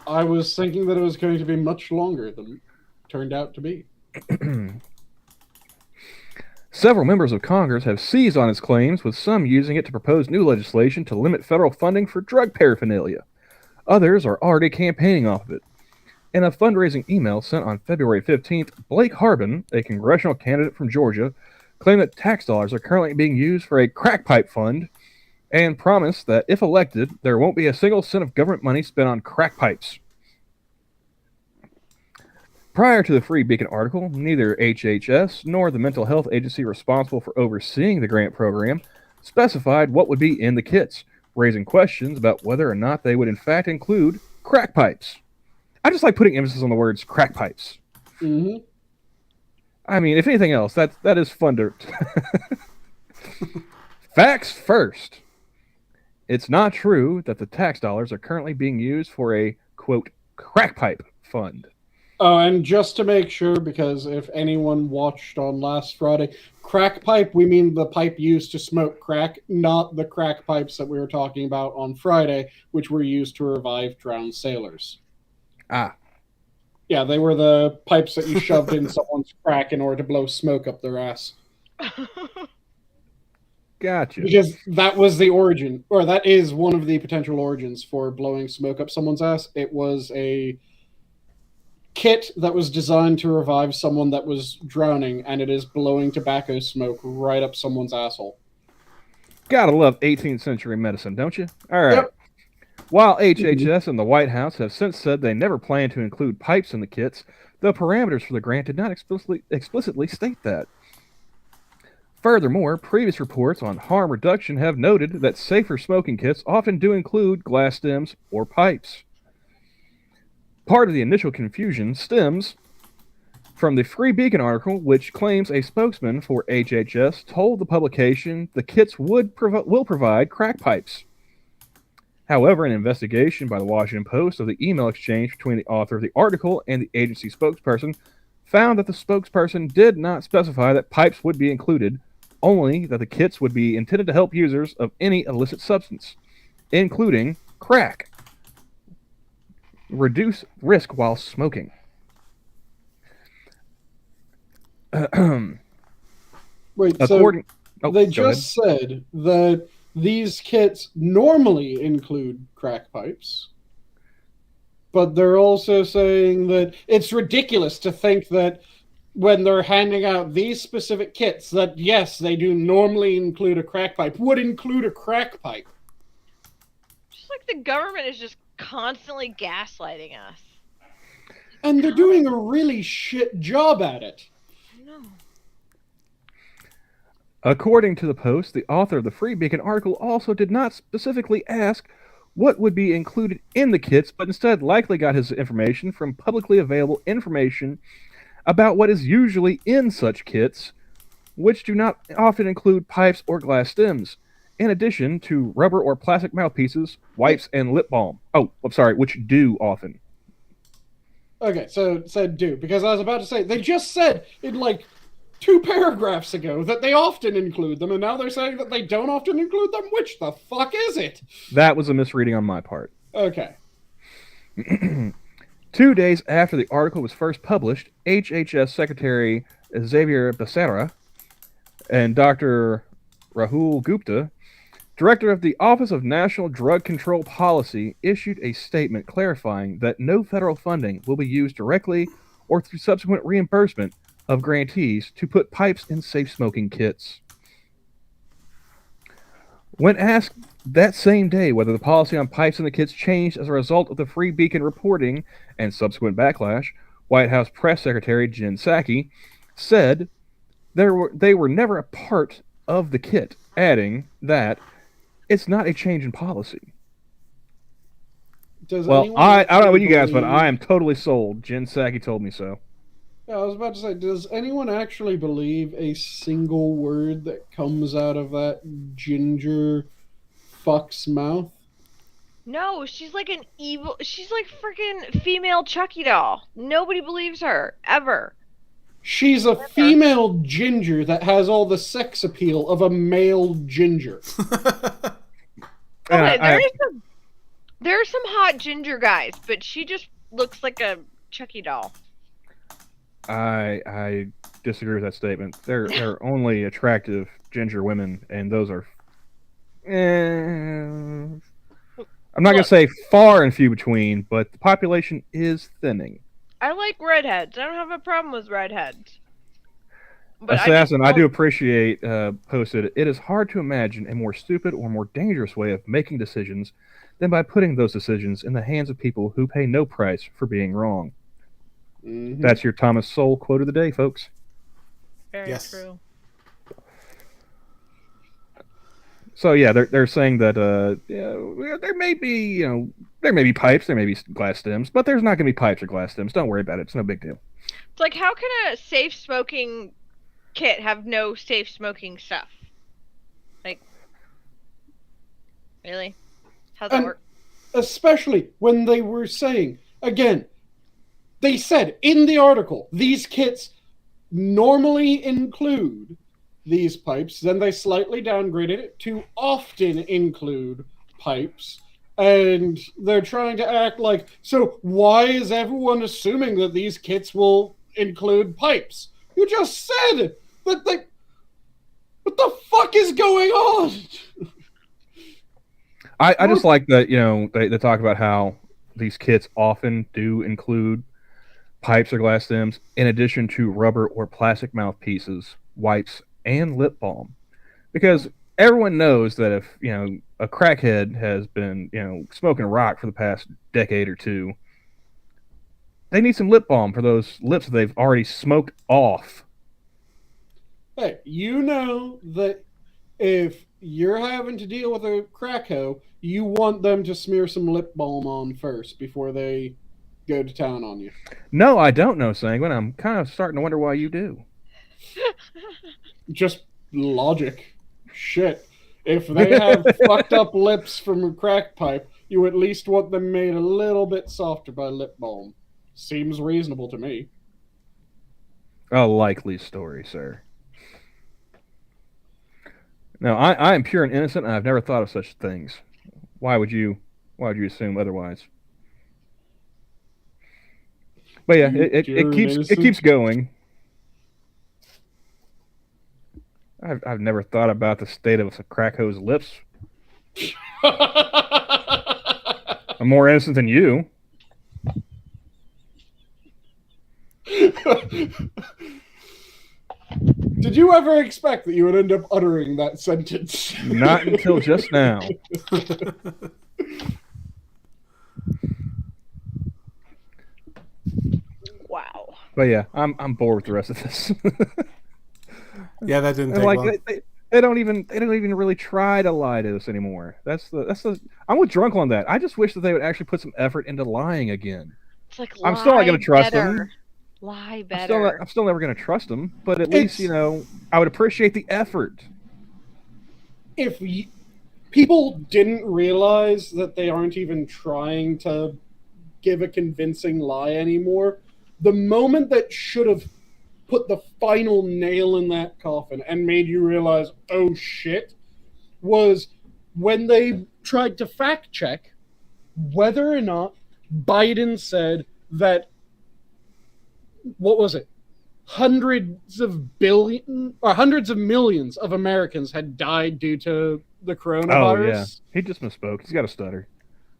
I was thinking that it was going to be much longer than it turned out to be. Several members of Congress have seized on its claims, with some using it to propose new legislation to limit federal funding for drug paraphernalia. Others are already campaigning off of it. In a fundraising email sent on February 15th, Blake Harbin, a congressional candidate from Georgia, claimed that tax dollars are currently being used for a crack pipe fund and promised that if elected, there won't be a single cent of government money spent on crack pipes. Prior to the Free Beacon article, neither HHS nor the mental health agency responsible for overseeing the grant program specified what would be in the kits, raising questions about whether or not they would in fact include crack pipes. I just like putting emphasis on the words crack pipes. Mm-hmm. I mean, if anything else, that is fun to... Facts first. It's not true that the tax dollars are currently being used for a, quote, crack pipe fund. Oh, and just to make sure, because if anyone watched on last Friday, crack pipe, we mean the pipe used to smoke crack, not the crack pipes that we were talking about on Friday, which were used to revive drowned sailors. Ah. Yeah, they were the pipes that you shoved in someone's crack in order to blow smoke up their ass. Gotcha. Because that was the origin, or that is one of the potential origins for blowing smoke up someone's ass. It was a kit that was designed to revive someone that was drowning, and it is blowing tobacco smoke right up someone's asshole. Gotta love 18th century medicine, don't you? All right. Yep. While HHS and the White House have since said they never plan to include pipes in the kits, the parameters for the grant did not explicitly state that. Furthermore, previous reports on harm reduction have noted that safer smoking kits often do include glass stems or pipes. Part of the initial confusion stems from the Free Beacon article, which claims a spokesman for HHS told the publication the kits will provide crack pipes. However, an investigation by the Washington Post of the email exchange between the author of the article and the agency spokesperson found that the spokesperson did not specify that pipes would be included, only that the kits would be intended to help users of any illicit substance, including crack, reduce risk while smoking. Wait, According, they just said that these kits normally include crack pipes, but they're also saying that it's ridiculous to think that when they're handing out these specific kits that, yes, they do normally include a crack pipe, would include a crack pipe. Just like the government is just constantly gaslighting us. And they're doing a really shit job at it. No. According to the Post, the author of the Free Beacon article also did not specifically ask what would be included in the kits, but instead likely got his information from publicly available information about what is usually in such kits, which do not often include pipes or glass stems, in addition to rubber or plastic mouthpieces, wipes, and lip balm. Oh, I'm sorry, which do often. Okay, so it said do, because I was about to say, they just said in like 2 paragraphs ago that they often include them, and now they're saying that they don't often include them? Which the fuck is it? That was a misreading on my part. Okay. 2 days after the article was first published, HHS Secretary Xavier Becerra and Dr. Rahul Gupta, Director of the Office of National Drug Control Policy, issued a statement clarifying that no federal funding will be used directly or through subsequent reimbursement of grantees to put pipes in safe smoking kits. When asked that same day whether the policy on pipes in the kits changed as a result of the Free Beacon reporting and subsequent backlash, White House Press Secretary Jen Psaki said they were never a part of the kit, adding that it's not a change in policy. Well, I don't know about you guys, but I am totally sold. Jen Psaki told me so. Yeah, I was about to say, does anyone actually believe a single word that comes out of that ginger fuck's mouth? No, she's like an evil... She's like freaking female Chucky doll. Nobody believes her, ever. She's a female ginger that has all the sex appeal of a male ginger. Okay, there are some hot ginger guys, but she just looks like a Chucky doll. I disagree with that statement. There are only attractive ginger women, and those are... I'm not going to say far and few between, but the population is thinning. I like redheads. I don't have a problem with redheads. But Assassin, I do appreciate posted, it is hard to imagine a more stupid or more dangerous way of making decisions than by putting those decisions in the hands of people who pay no price for being wrong. Mm-hmm. That's your Thomas Sowell quote of the day, folks. Very true. So yeah, they're saying that there may be pipes, there may be glass stems, but there's not going to be pipes or glass stems. Don't worry about it. It's no big deal. It's like, how can a safe smoking kit have no safe smoking stuff? Like, really? How's that work? Especially when they were saying, again, they said in the article, these kits normally include these pipes, then they slightly downgraded it to often include pipes, and they're trying to act like, so why is everyone assuming that these kits will include pipes? You just said that they... What the fuck is going on? I just like that, they talk about how these kits often do include pipes or glass stems, in addition to rubber or plastic mouthpieces, wipes, and lip balm. Because everyone knows that if, a crackhead has been, smoking rock for the past decade or two, they need some lip balm for those lips that they've already smoked off. Hey, you know that if you're having to deal with a crackho, you want them to smear some lip balm on first before they go to town on you. No, I don't know, Sanguine. I'm kind of starting to wonder why you do. Just logic. Shit. If they have fucked up lips from a crack pipe, you at least want them made a little bit softer by lip balm. Seems reasonable to me. A likely story, sir. No, I am pure and innocent, and I've never thought of such things. Why would you assume otherwise? But yeah, it keeps going. I've never thought about the state of a crackho's lips. I'm more innocent than you. Did you ever expect that you would end up uttering that sentence? Not until just now. Wow. But yeah, I'm bored with the rest of this. Yeah, that didn't take long. They don't even really try to lie to us anymore. That's the I'm with Drunk on that. I just wish that they would actually put some effort into lying again. It's like, I'm still not going to trust them. Lie better. I'm still never going to trust them, but at least, I would appreciate the effort. If people didn't realize that they aren't even trying to give a convincing lie anymore, the moment that should have put the final nail in that coffin and made you realize, oh shit, was when they tried to fact check whether or not Biden said that, what was it? Hundreds of millions of Americans had died due to the coronavirus. Oh, yeah. He just misspoke. He's got a stutter.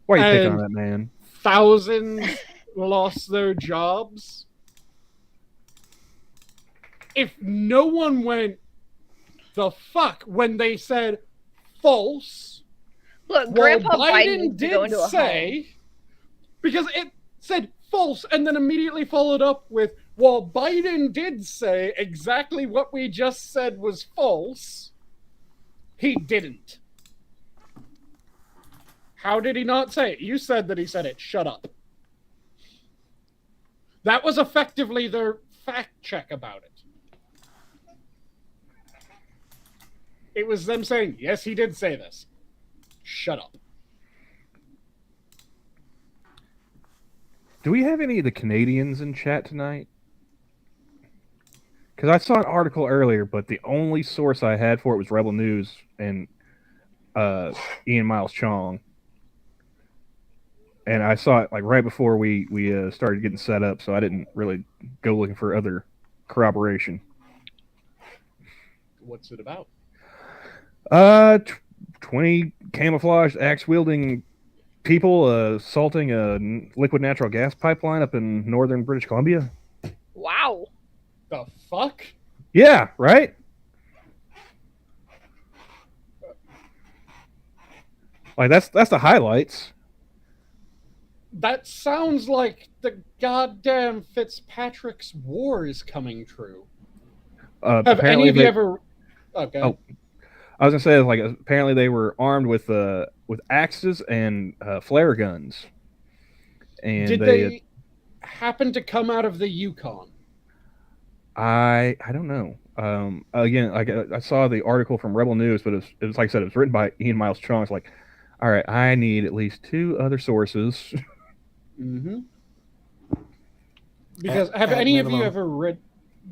Why are you picking on that man? Thousands lost their jobs. If no one went, the fuck, when they said false. Look, Grandpa Biden did say, because it said false, and then immediately followed up with, well, Biden did say exactly what we just said was false. He didn't. How did he not say it? You said that he said it. Shut up. That was effectively their fact check about it. It was them saying, yes, he did say this. Shut up. Do we have any of the Canadians in chat tonight? Because I saw an article earlier, but the only source I had for it was Rebel News and Ian Miles Chong. And I saw it like right before we started getting set up, so I didn't really go looking for other corroboration. What's it about? 20 camouflaged axe-wielding people assaulting a liquid natural gas pipeline up in northern British Columbia. Wow. The fuck? Yeah, right? Like that's the highlights. That sounds like the goddamn Fitzpatrick's War is coming true. Have any of you ever? Okay. Oh, I was gonna say, like, apparently they were armed with axes and flare guns. And did they happen to come out of the Yukon? I don't know. Again, like I saw the article from Rebel News, but it was like I said, it was written by Ian Miles Chong. It's like, all right, I need at least 2 other sources. Mm-hmm. Because have any of you ever read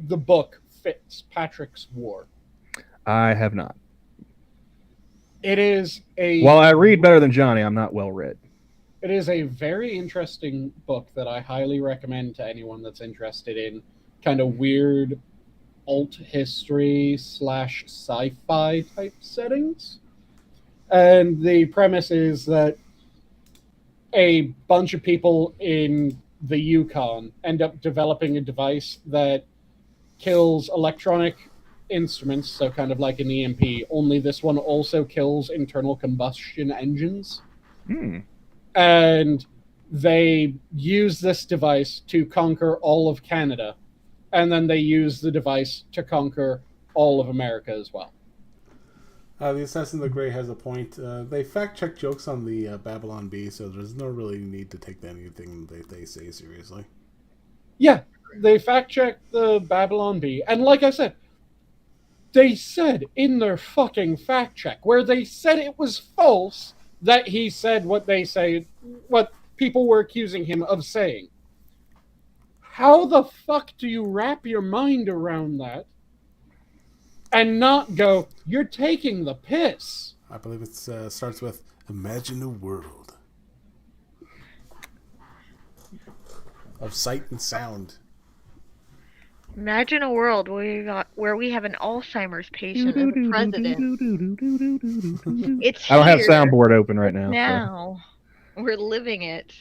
the book Fitzpatrick's War? I have not. It is a... While I read better than Johnny, I'm not well read. It is a very interesting book that I highly recommend to anyone that's interested in kind of weird alt history / sci-fi type settings. And the premise is that a bunch of people in the Yukon end up developing a device that kills electronic instruments, so kind of like an EMP, only this one also kills internal combustion engines. And they use this device to conquer all of Canada, and then they use the device to conquer all of America as well. The Assassin of the Grey has a point. They fact-check jokes on the Babylon Bee, so there's no really need to take anything they say seriously. Yeah, they fact-check the Babylon Bee, and like I said, they said in their fucking fact-check, where they said it was false, that he said what people were accusing him of saying. How the fuck do you wrap your mind around that and not go, you're taking the piss? I believe it starts with, imagine a world of sight and sound. Imagine a world where we have an Alzheimer's patient as a president. It's I don't have here soundboard open right now. now. We're living it.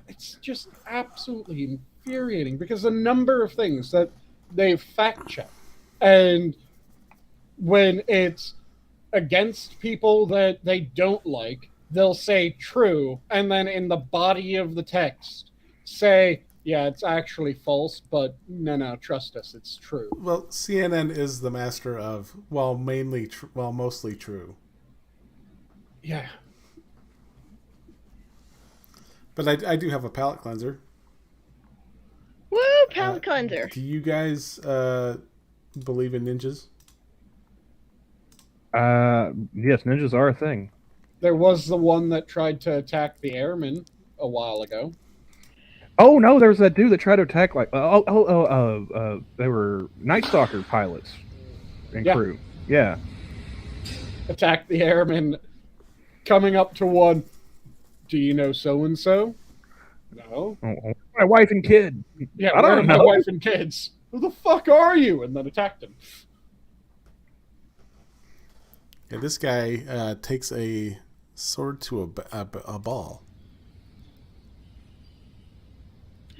It's just absolutely infuriating because the number of things that they fact check, and when it's against people that they don't like, they'll say true, and then in the body of the text say, yeah, it's actually false, but no, trust us, it's true. Well, CNN is the master of, mostly true. Yeah. But I do have a palate cleanser. Woo, palate cleanser. Do you guys believe in ninjas? Yes, ninjas are a thing. There was the one that tried to attack the airmen a while ago. Oh no, there was that dude that tried to attack they were Night Stalker pilots and crew. Yeah. Attacked the airmen, coming up to one. Do you know so and so? No. Oh, my wife and kid. Yeah, I don't know. My wife and kids. Who the fuck are you? And then attacked him. Yeah, this guy takes a sword to a ball.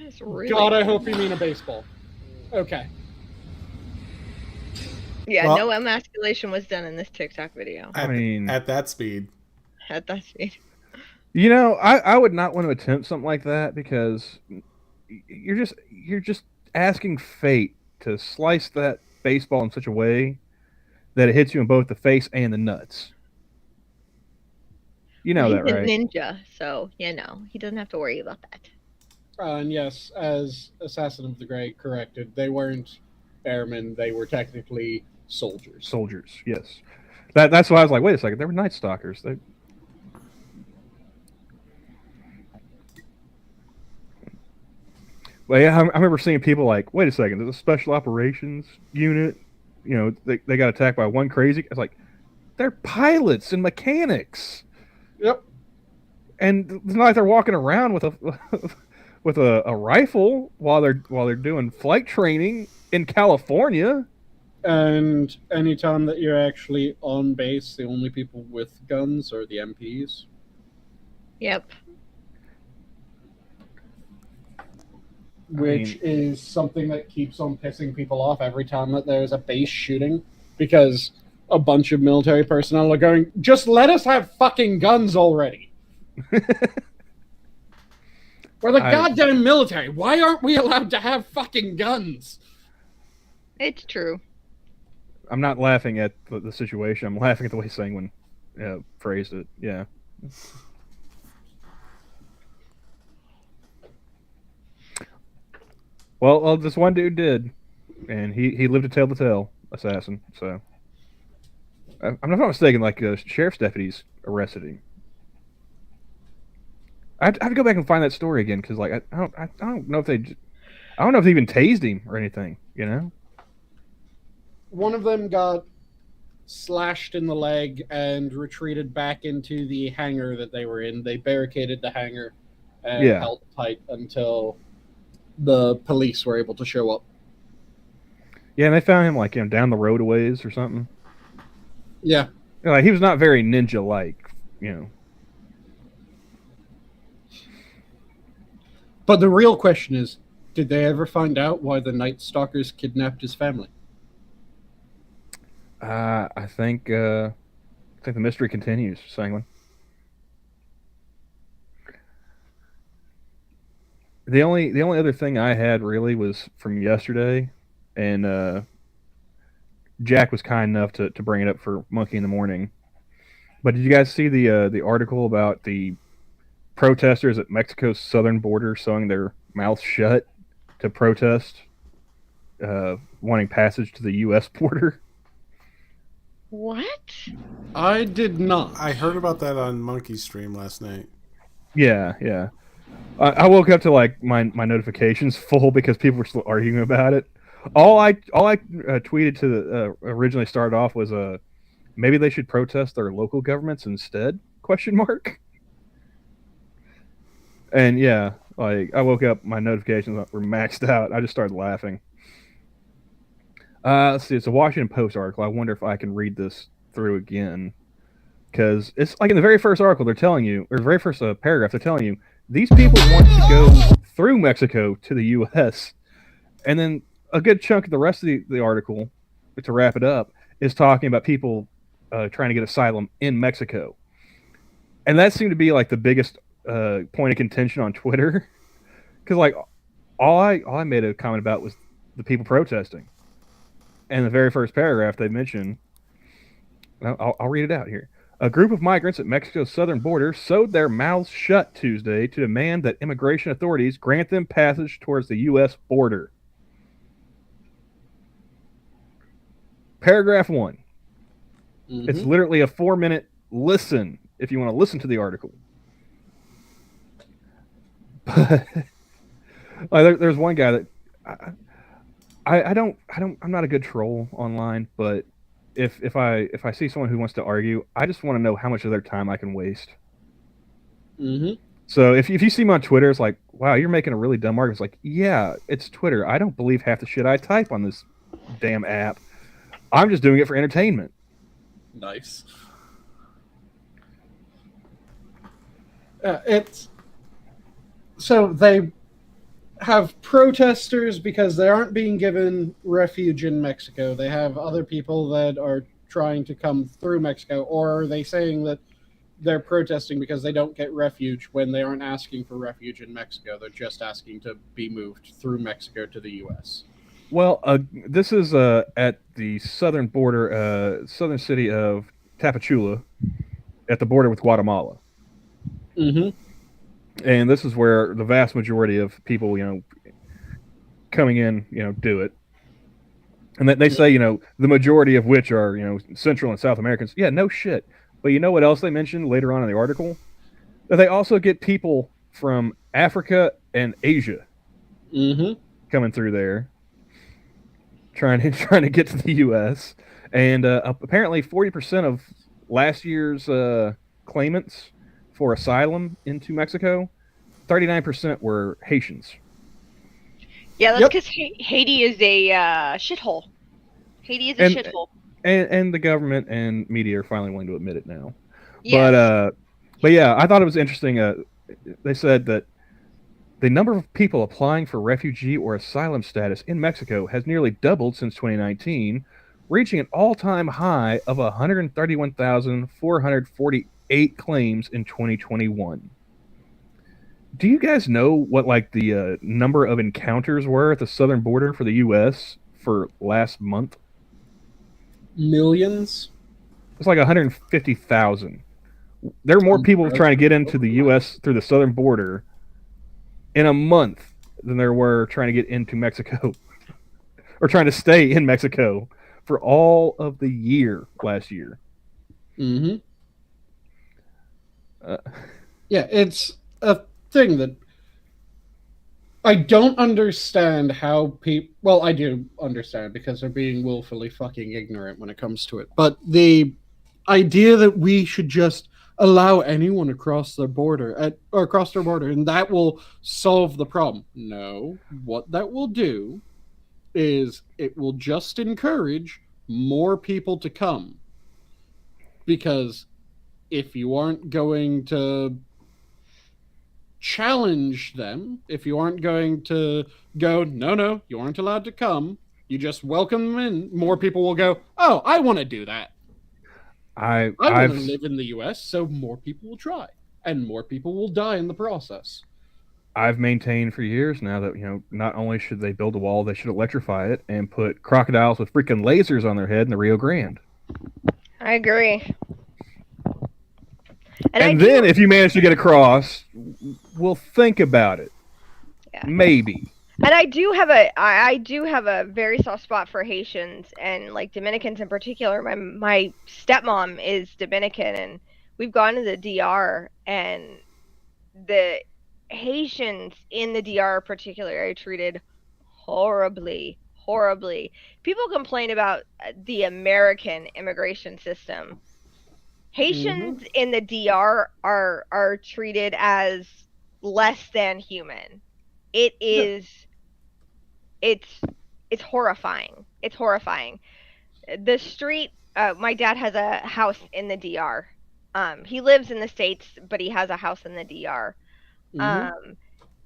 That's really God, I hope you mean a baseball. Okay. Yeah, Well, no emasculation was done in this TikTok video. At that speed. At that speed. You know, I would not want to attempt something like that because you're just asking fate to slice that baseball in such a way that it hits you in both the face and the nuts. You know that, right? He's a ninja, so he doesn't have to worry about that. And yes, as Assassin of the Grey corrected, they weren't airmen, they were technically soldiers. Soldiers, yes. That's why I was like, wait a second, they were Night Stalkers. Well, yeah, I remember seeing people like, wait a second, there's a special operations unit. You know, they got attacked by one crazy. It's like, they're pilots and mechanics. Yep. And it's not like they're walking around with a rifle while they're doing flight training in California. And anytime that you're actually on base, the only people with guns are the MPs. Yep. Which is something that keeps on pissing people off every time that there's a base shooting, because a bunch of military personnel are going, just let us have fucking guns already. We're the goddamn military. Why aren't we allowed to have fucking guns? It's true. I'm not laughing at the situation. I'm laughing at the way Sanguine phrased it. Yeah. Well, this one dude did, and he lived to tell the tale, Assassin. So, I'm not mistaken. Like sheriff's deputies arrested him. I have to go back and find that story again because, like, I don't know if they even tased him or anything. You know. One of them got slashed in the leg and retreated back into the hangar that they were in. They barricaded the hangar and held tight until the police were able to show up. Yeah, and they found him like down the road a ways or something. Yeah, like he was not very ninja-like, But the real question is, did they ever find out why the Night Stalkers kidnapped his family? I think the mystery continues, Sanguine. The only other thing I had really was from yesterday, and Jack was kind enough to bring it up for Monkey in the Morning. But did you guys see the article about the protesters at Mexico's southern border sewing their mouths shut to protest wanting passage to the U.S. border? What? I did not. I heard about that on Monkey's stream last night. Yeah. I woke up to like my notifications full because people were still arguing about it. All I tweeted to the originally started off was maybe they should protest their local governments instead? ? And yeah, like I woke up, my notifications were maxed out. I just started laughing. Let's see, it's a Washington Post article. I wonder if I can read this through again, because it's like in the very first article they're telling you, or the very first paragraph they're telling you, these people want to go through Mexico to the U.S. And then a good chunk of the rest of the article, to wrap it up, is talking about people trying to get asylum in Mexico. And that seemed to be like the biggest point of contention on Twitter, because like all I made a comment about was the people protesting. And the very first paragraph they mention, I'll read it out here. A group of migrants at Mexico's southern border sewed their mouths shut Tuesday to demand that immigration authorities grant them passage towards the U.S. border. Paragraph 1. Mm-hmm. It's literally a 4-minute listen if you want to listen to the article. But there's one guy that I'm not a good troll online, but if I see someone who wants to argue, I just want to know how much of their time I can waste. Mm-hmm. So if you see me on Twitter, it's like, wow, you're making a really dumb argument. It's like, yeah, it's Twitter. I don't believe half the shit I type on this damn app. I'm just doing it for entertainment. Nice. It's so they have protesters because they aren't being given refuge in Mexico. They have other people that are trying to come through Mexico, or are they saying that they're protesting because they don't get refuge when they aren't asking for refuge in Mexico? They're just asking to be moved through Mexico to the U.S. Well, this is at the southern border, southern city of Tapachula, at the border with Guatemala. Mm-hmm. And this is where the vast majority of people, coming in, do it. And that they say, the majority of which are, Central and South Americans. Yeah, no shit. But you know what else they mentioned later on in the article? That they also get people from Africa and Asia coming through there, trying to get to the U.S. And apparently 40% of last year's claimants for asylum into Mexico, 39% were Haitians. Yeah, that's because Haiti is a shithole. Haiti is a shithole. And the government and media are finally willing to admit it now. Yes. But yeah, I thought it was interesting. They said that the number of people applying for refugee or asylum status in Mexico has nearly doubled since 2019, reaching an all-time high of 131,448 claims in 2021. Do you guys know what the number of encounters were at the southern border for the U.S. for last month? Millions? It's like 150,000. There are more people trying to get into the U.S. through the southern border in a month than there were trying to get into Mexico or trying to stay in Mexico for all of the year last year. Mm-hmm. Yeah, it's a thing that I don't understand how people... Well, I do understand because they're being willfully fucking ignorant when it comes to it. But the idea that we should just allow anyone across their border, and that will solve the problem. No. What that will do is it will just encourage more people to come. Because if you aren't going to challenge them, if you aren't going to go, no, you aren't allowed to come, you just welcome them in, more people will go, oh, I want to do that. I want to live in the US, so more people will try. And more people will die in the process. I've maintained for years now that, not only should they build a wall, they should electrify it and put crocodiles with freaking lasers on their head in the Rio Grande. I agree. And then if you manage to get across, we'll think about it. Yeah. Maybe. And I do have a very soft spot for Haitians and like Dominicans in particular. My stepmom is Dominican, and we've gone to the DR, and the Haitians in the DR particularly are treated horribly. People complain about the American immigration system. Haitians in the DR are treated as less than human. It is, it's horrifying. It's horrifying. The street, my dad has a house in the DR. He lives in the States, but he has a house in the DR.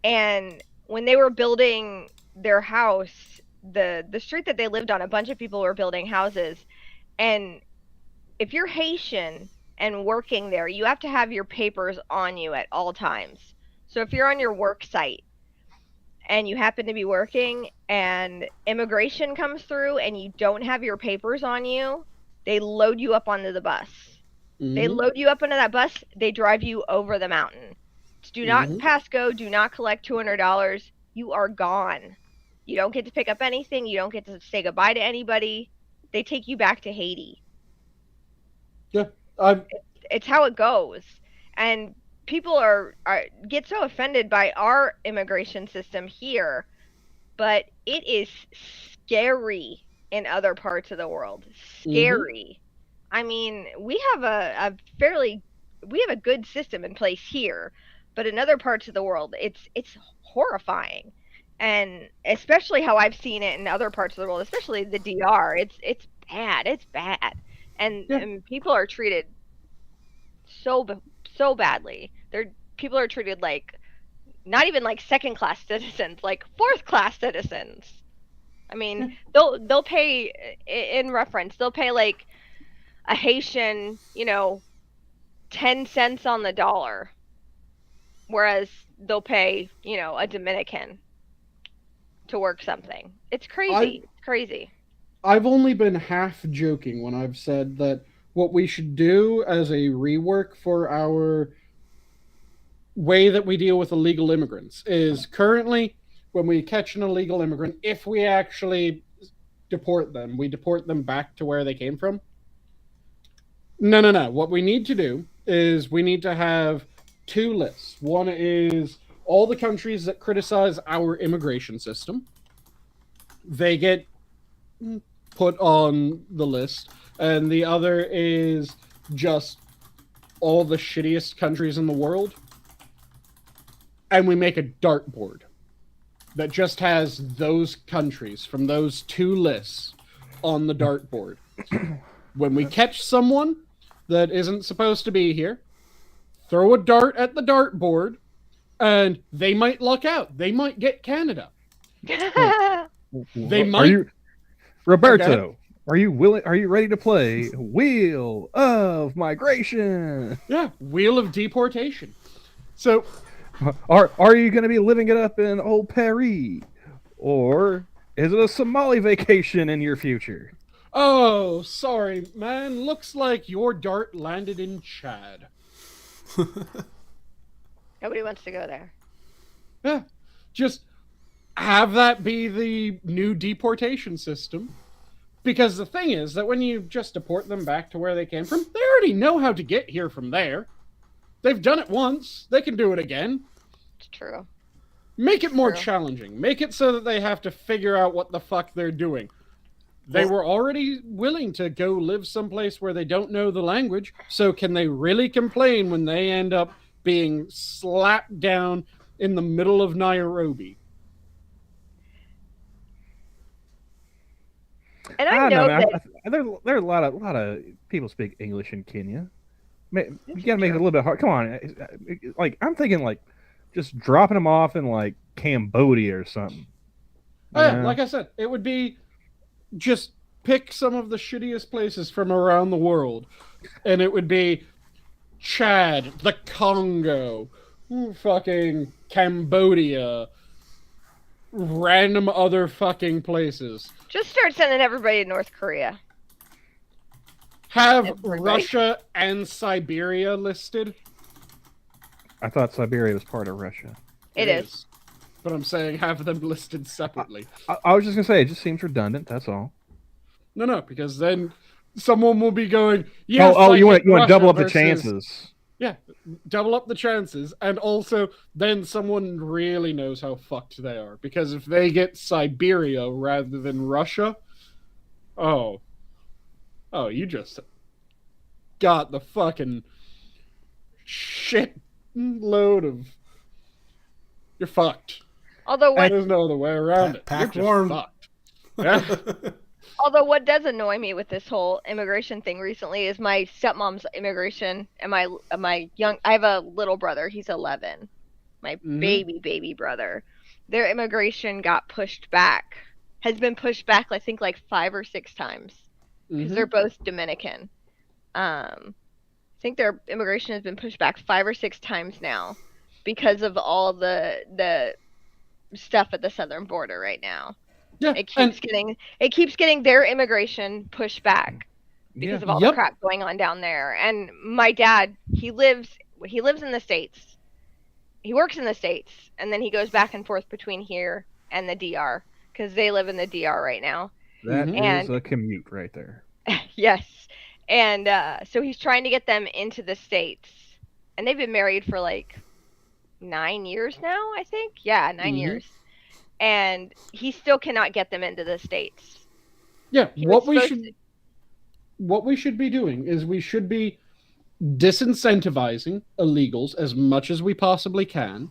And when they were building their house, the street that they lived on, a bunch of people were building houses. And if you're Haitian and working there, you have to have your papers on you at all times. So if you're on your work site and you happen to be working and immigration comes through and you don't have your papers on you, they load you up onto the bus. They load you up onto that bus, they drive you over the mountain. Do not pass go, do not collect $200. You are gone. You don't get to pick up anything, you don't get to say goodbye to anybody. They take you back to Haiti. Yeah. It's how it goes. And people get so offended by our immigration system here, but it is scary in other parts of the world. Scary. I mean, we have a good system in place here, but in other parts of the world, it's horrifying. And especially how I've seen it in other parts of the world, especially the DR, it's bad. It's bad. And people are treated so badly. People are treated like not even like second class citizens, like fourth class citizens. I mean, they'll pay in reference. They'll pay like a Haitian, 10 cents on the dollar, whereas they'll pay, a Dominican to work something. It's crazy. It's crazy. I've only been half joking when I've said that what we should do as a rework for our way that we deal with illegal immigrants is currently when we catch an illegal immigrant, if we actually deport them, we deport them back to where they came from. No. What we need to do is we need to have two lists. One is all the countries that criticize our immigration system. They get put on the list. And the other is just all the shittiest countries in the world. And we make a dartboard that just has those countries from those two lists on the dartboard. When we catch someone that isn't supposed to be here, throw a dart at the dartboard, and they might luck out. They might get Canada. They might. Roberto, are you willing? Are you ready to play Wheel of Migration? Yeah, Wheel of Deportation. So, are you going to be living it up in old Paris, or is it a Somali vacation in your future? Oh, sorry, man. Looks like your dart landed in Chad. Nobody wants to go there. Yeah, just have that be the new deportation system. Because the thing is that when you just deport them back to where they came from, they already know how to get here from there. They've done it once. They can do it again. It's true. Make it more challenging. Make it so that they have to figure out what the fuck they're doing. They were already willing to go live someplace where they don't know the language, so can they really complain when they end up being slapped down in the middle of Nairobi? And I know that there are a lot of people speak English in Kenya. You gotta make it a little bit hard. Come on, like I'm thinking, like just dropping them off in like Cambodia or something. Oh, yeah, like I said, it would be just pick some of the shittiest places from around the world, and it would be Chad, the Congo, fucking Cambodia, random other fucking places. Just start sending everybody to North Korea. Have Russia and Siberia listed. I thought Siberia was part of Russia. It is. But I'm saying have them listed separately. I was just going to say, it just seems redundant, that's all. No, because then someone will be going, yes, you want to double up the chances. Yeah, double up the chances. And also, then someone really knows how fucked they are. Because if they get Siberia rather than Russia, oh, you just got the fucking shit load of... You're fucked. Although there's no other way around it. Pack You're warm. fucked. Yeah. Although what does annoy me with this whole immigration thing recently is my stepmom's immigration and my young... I have a little brother. He's 11. My baby brother. Their immigration got pushed back. Has been pushed back, I think, like 5 or 6 times. Because they're both Dominican. I think their immigration has been pushed back 5 or 6 times now because of all the stuff at the southern border right now. Yeah, it keeps getting their immigration pushed back because of all the crap going on down there. And my dad, he lives in the States. He works in the States, and then he goes back and forth between here and the DR because they live in the DR right now. That is a commute right there. Yes. And so he's trying to get them into the States. And they've been married for like 9 years now, I think. Yeah, 9 years. And he still cannot get them into the States. Yeah, what we should be doing is we should be disincentivizing illegals as much as we possibly can.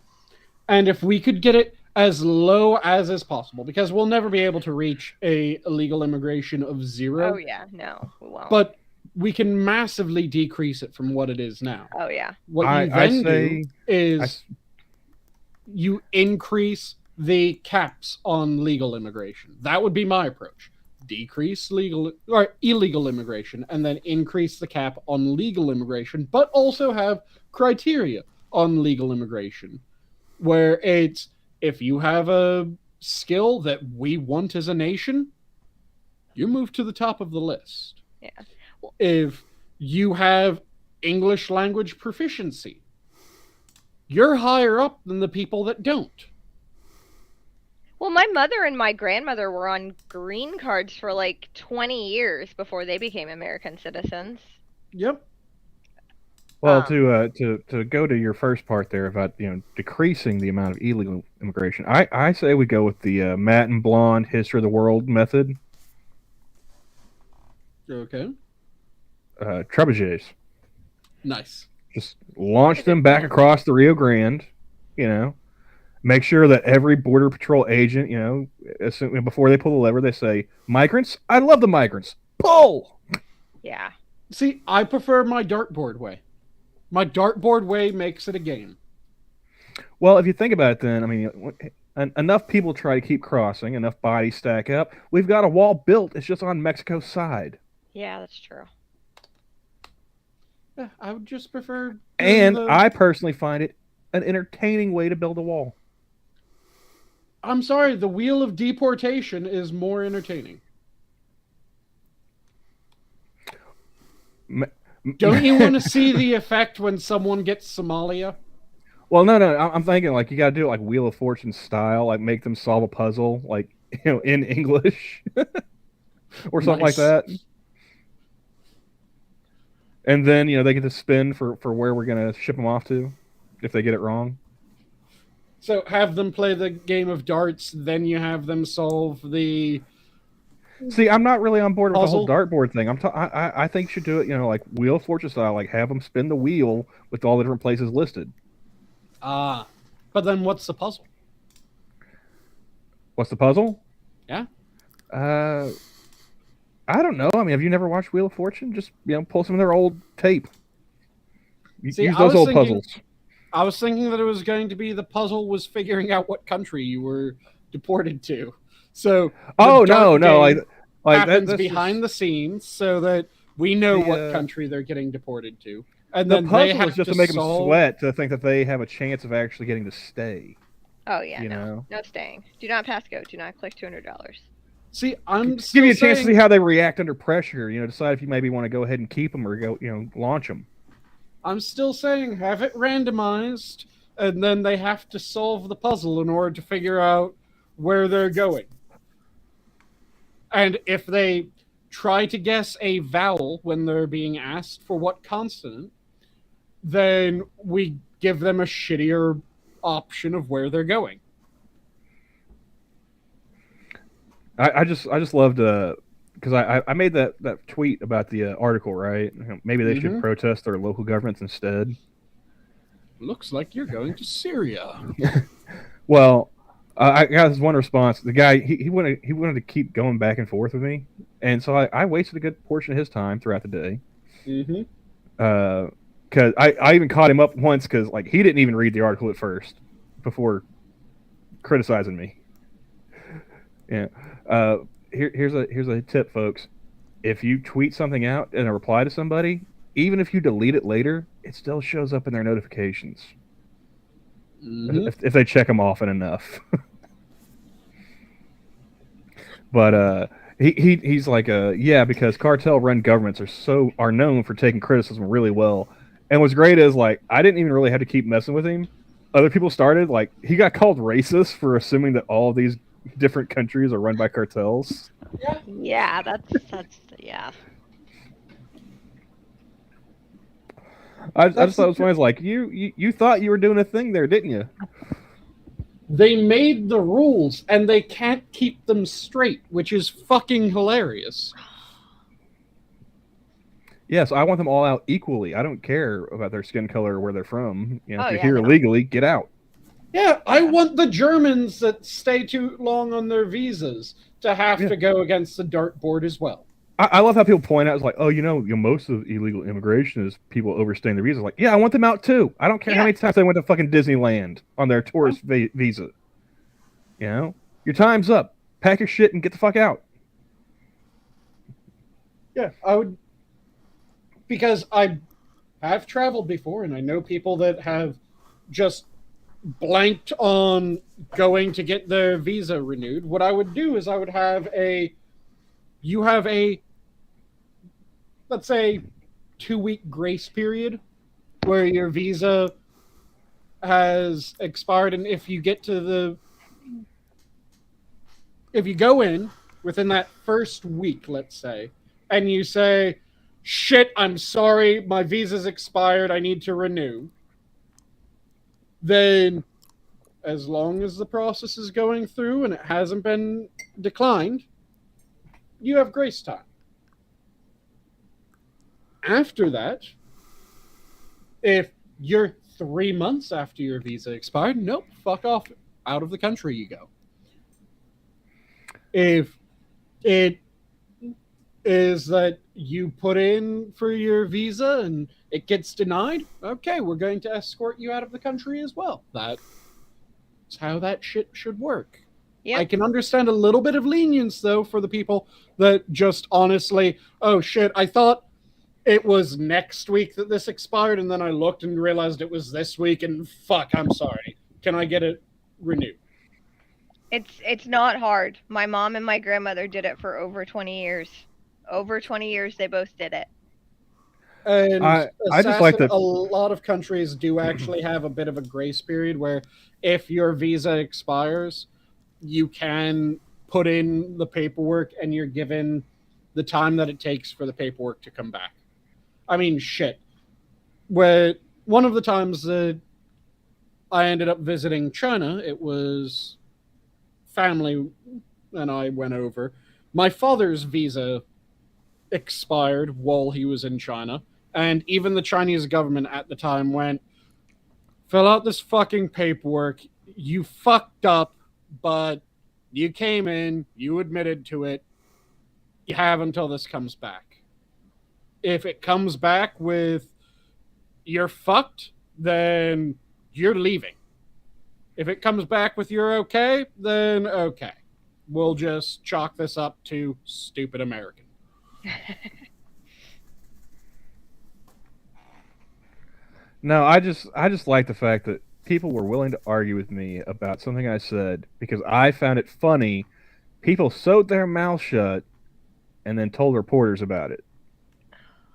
And if we could get it as low as is possible, because we'll never be able to reach a illegal immigration of 0. Oh yeah, no, we won't. But we can massively decrease it from what it is now. Oh yeah. What you then do is you increase the caps on legal immigration. That would be my approach. Decrease illegal immigration and then increase the cap on legal immigration, but also have criteria on legal immigration where it's if you have a skill that we want as a nation, you move to the top of the list. Yeah. Well, if you have English language proficiency, you're higher up than the people that don't. Well, my mother and my grandmother were on green cards for like 20 years before they became American citizens. Yep. Well, to go to your first part there about decreasing the amount of illegal immigration, I say we go with the Matt and Blonde History of the World method. Okay. Trebuchets. Nice. Just launch them back across the Rio Grande. Make sure that every border patrol agent, before they pull the lever, they say, "Migrants, I love the migrants. Pull." Yeah. See, I prefer my dartboard way. My dartboard way makes it a game. Well, if you think about it, then, I mean, enough people try to keep crossing, enough bodies stack up. We've got a wall built. It's just on Mexico's side. Yeah, that's true. Yeah, I would just prefer... And I personally find it an entertaining way to build a wall. I'm sorry, the wheel of deportation is more entertaining. Don't you want to see the effect when someone gets Somalia? Well, no. I'm thinking like you got to do it like Wheel of Fortune style, like make them solve a puzzle, like in English, or something like that. And then they get to spin for where we're gonna ship them off to, if they get it wrong. So have them play the game of darts, then you have them solve the... See, I'm not really on board with the whole dartboard thing. I think you should do it, like Wheel of Fortune style, like have them spin the wheel with all the different places listed. But then what's the puzzle? What's the puzzle? Yeah. I don't know. I mean, have you never watched Wheel of Fortune? Just pull some of their old tape. Use those old puzzles. I was thinking that it was going to be the puzzle was figuring out what country you were deported to. So no, happens that's behind the scenes so that we know what country they're getting deported to. And the then puzzle is just to make them sweat to think that they have a chance of actually getting to stay. Oh yeah, no staying. Do not pass go. Do not click $200. See, I'm give you a chance to see how they react under pressure. Decide if you maybe want to go ahead and keep them or go, launch them. I'm still saying have it randomized, and then they have to solve the puzzle in order to figure out where they're going. And if they try to guess a vowel when they're being asked for what consonant, then we give them a shittier option of where they're going. I just loved because I made that tweet about the article, right? Maybe they should protest their local governments instead. Looks like you're going to Syria. Well, I got this one response. The guy he wanted to keep going back and forth with me, and so I wasted a good portion of his time throughout the day. Because I even caught him up once because he didn't even read the article at first before criticizing me. Yeah. Here's a tip, folks. If you tweet something out in a reply to somebody, even if you delete it later, it still shows up in their notifications. If they check them often enough. But he's like, because cartel-run governments are known for taking criticism really well. And what's great is I didn't even really have to keep messing with him. Other people started he got called racist for assuming that all of these different countries are run by cartels. Yeah, that's yeah. I just thought it was funny. You thought you were doing a thing there, didn't you? They made the rules and they can't keep them straight, which is fucking hilarious. Yes, I want them all out equally. I don't care about their skin color or where they're from. If you're here illegally, get out. Yeah, I want the Germans that stay too long on their visas to have to go against the dartboard as well. I love how people point out, most of illegal immigration is people overstaying their visas. I want them out too. I don't care how many times they went to fucking Disneyland on their tourist visa. Your time's up. Pack your shit and get the fuck out. Yeah, I would, because I have traveled before and I know people that have just blanked on going to get their visa renewed. What I would do is I would have let's say 2-week grace period where your visa has expired, and if you go in within that first week, let's say, and you say, shit, I'm sorry, my visa's expired, I need to renew, then as long as the process is going through and it hasn't been declined, you have grace time. After that, if you're 3 months after your visa expired, nope, fuck off. Out of the country you go. If it is that you put in for your visa and it gets denied, okay, we're going to escort you out of the country as well. That's how that shit should work. Yep. I can understand a little bit of lenience, though, for the people that just honestly, oh shit, I thought it was next week that this expired, and then I looked and realized it was this week, and fuck, I'm sorry. Can I get it renewed? It's not hard. My mom and my grandmother did it for over 20 years. Over 20 years, they both did it. And I just like that a lot of countries do actually have a bit of a grace period where if your visa expires, you can put in the paperwork and you're given the time that it takes for the paperwork to come back. I mean, shit. Where one of the times that I ended up visiting China, it was family and I went over. My father's visa expired while he was in China, and even the Chinese government at the time went, fill out this fucking paperwork. You fucked up, but you came in, you admitted to it. You have until this comes back. If it comes back with you're fucked, then you're leaving. If it comes back with you're okay, then okay. We'll just chalk this up to stupid American. No, I just like the fact that people were willing to argue with me about something I said because I found it funny. People sewed their mouth shut and then told reporters about it.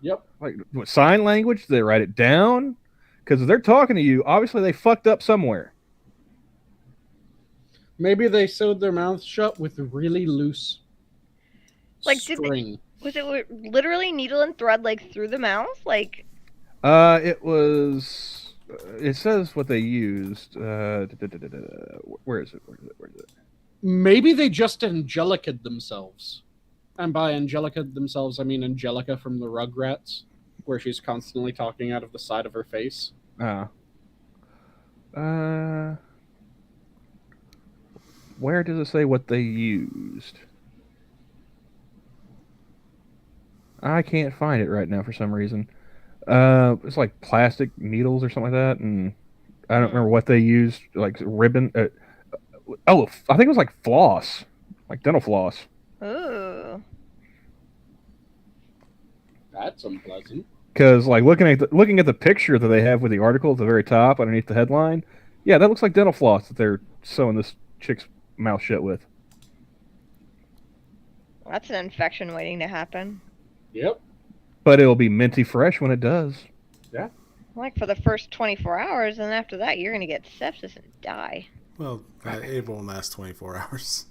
Yep. Like, what, sign language? Did they write it down? Because if they're talking to you, obviously they fucked up somewhere. Maybe they sewed their mouths shut with really loose string. Was it literally needle and thread like through the mouth? Like, it was. It says what they used. Where is it? Maybe they just Angelica'd themselves. And by Angelica themselves, I mean Angelica from the Rugrats, where she's constantly talking out of the side of her face. Where does it say what they used? I can't find it right now for some reason. It's like plastic needles or something like that, and I don't remember what they used, like ribbon. I think it was like floss, like dental floss. ooh. That's unpleasant. Because like looking at the picture that they have with the article at the very top underneath the headline, yeah, that looks like dental floss that they're sewing this chick's mouth shut with. That's an infection waiting to happen. Yep. But it'll be minty fresh when it does. Yeah. Like for the first 24 hours, and after that, you're gonna get sepsis and die. Well, it won't last 24 hours.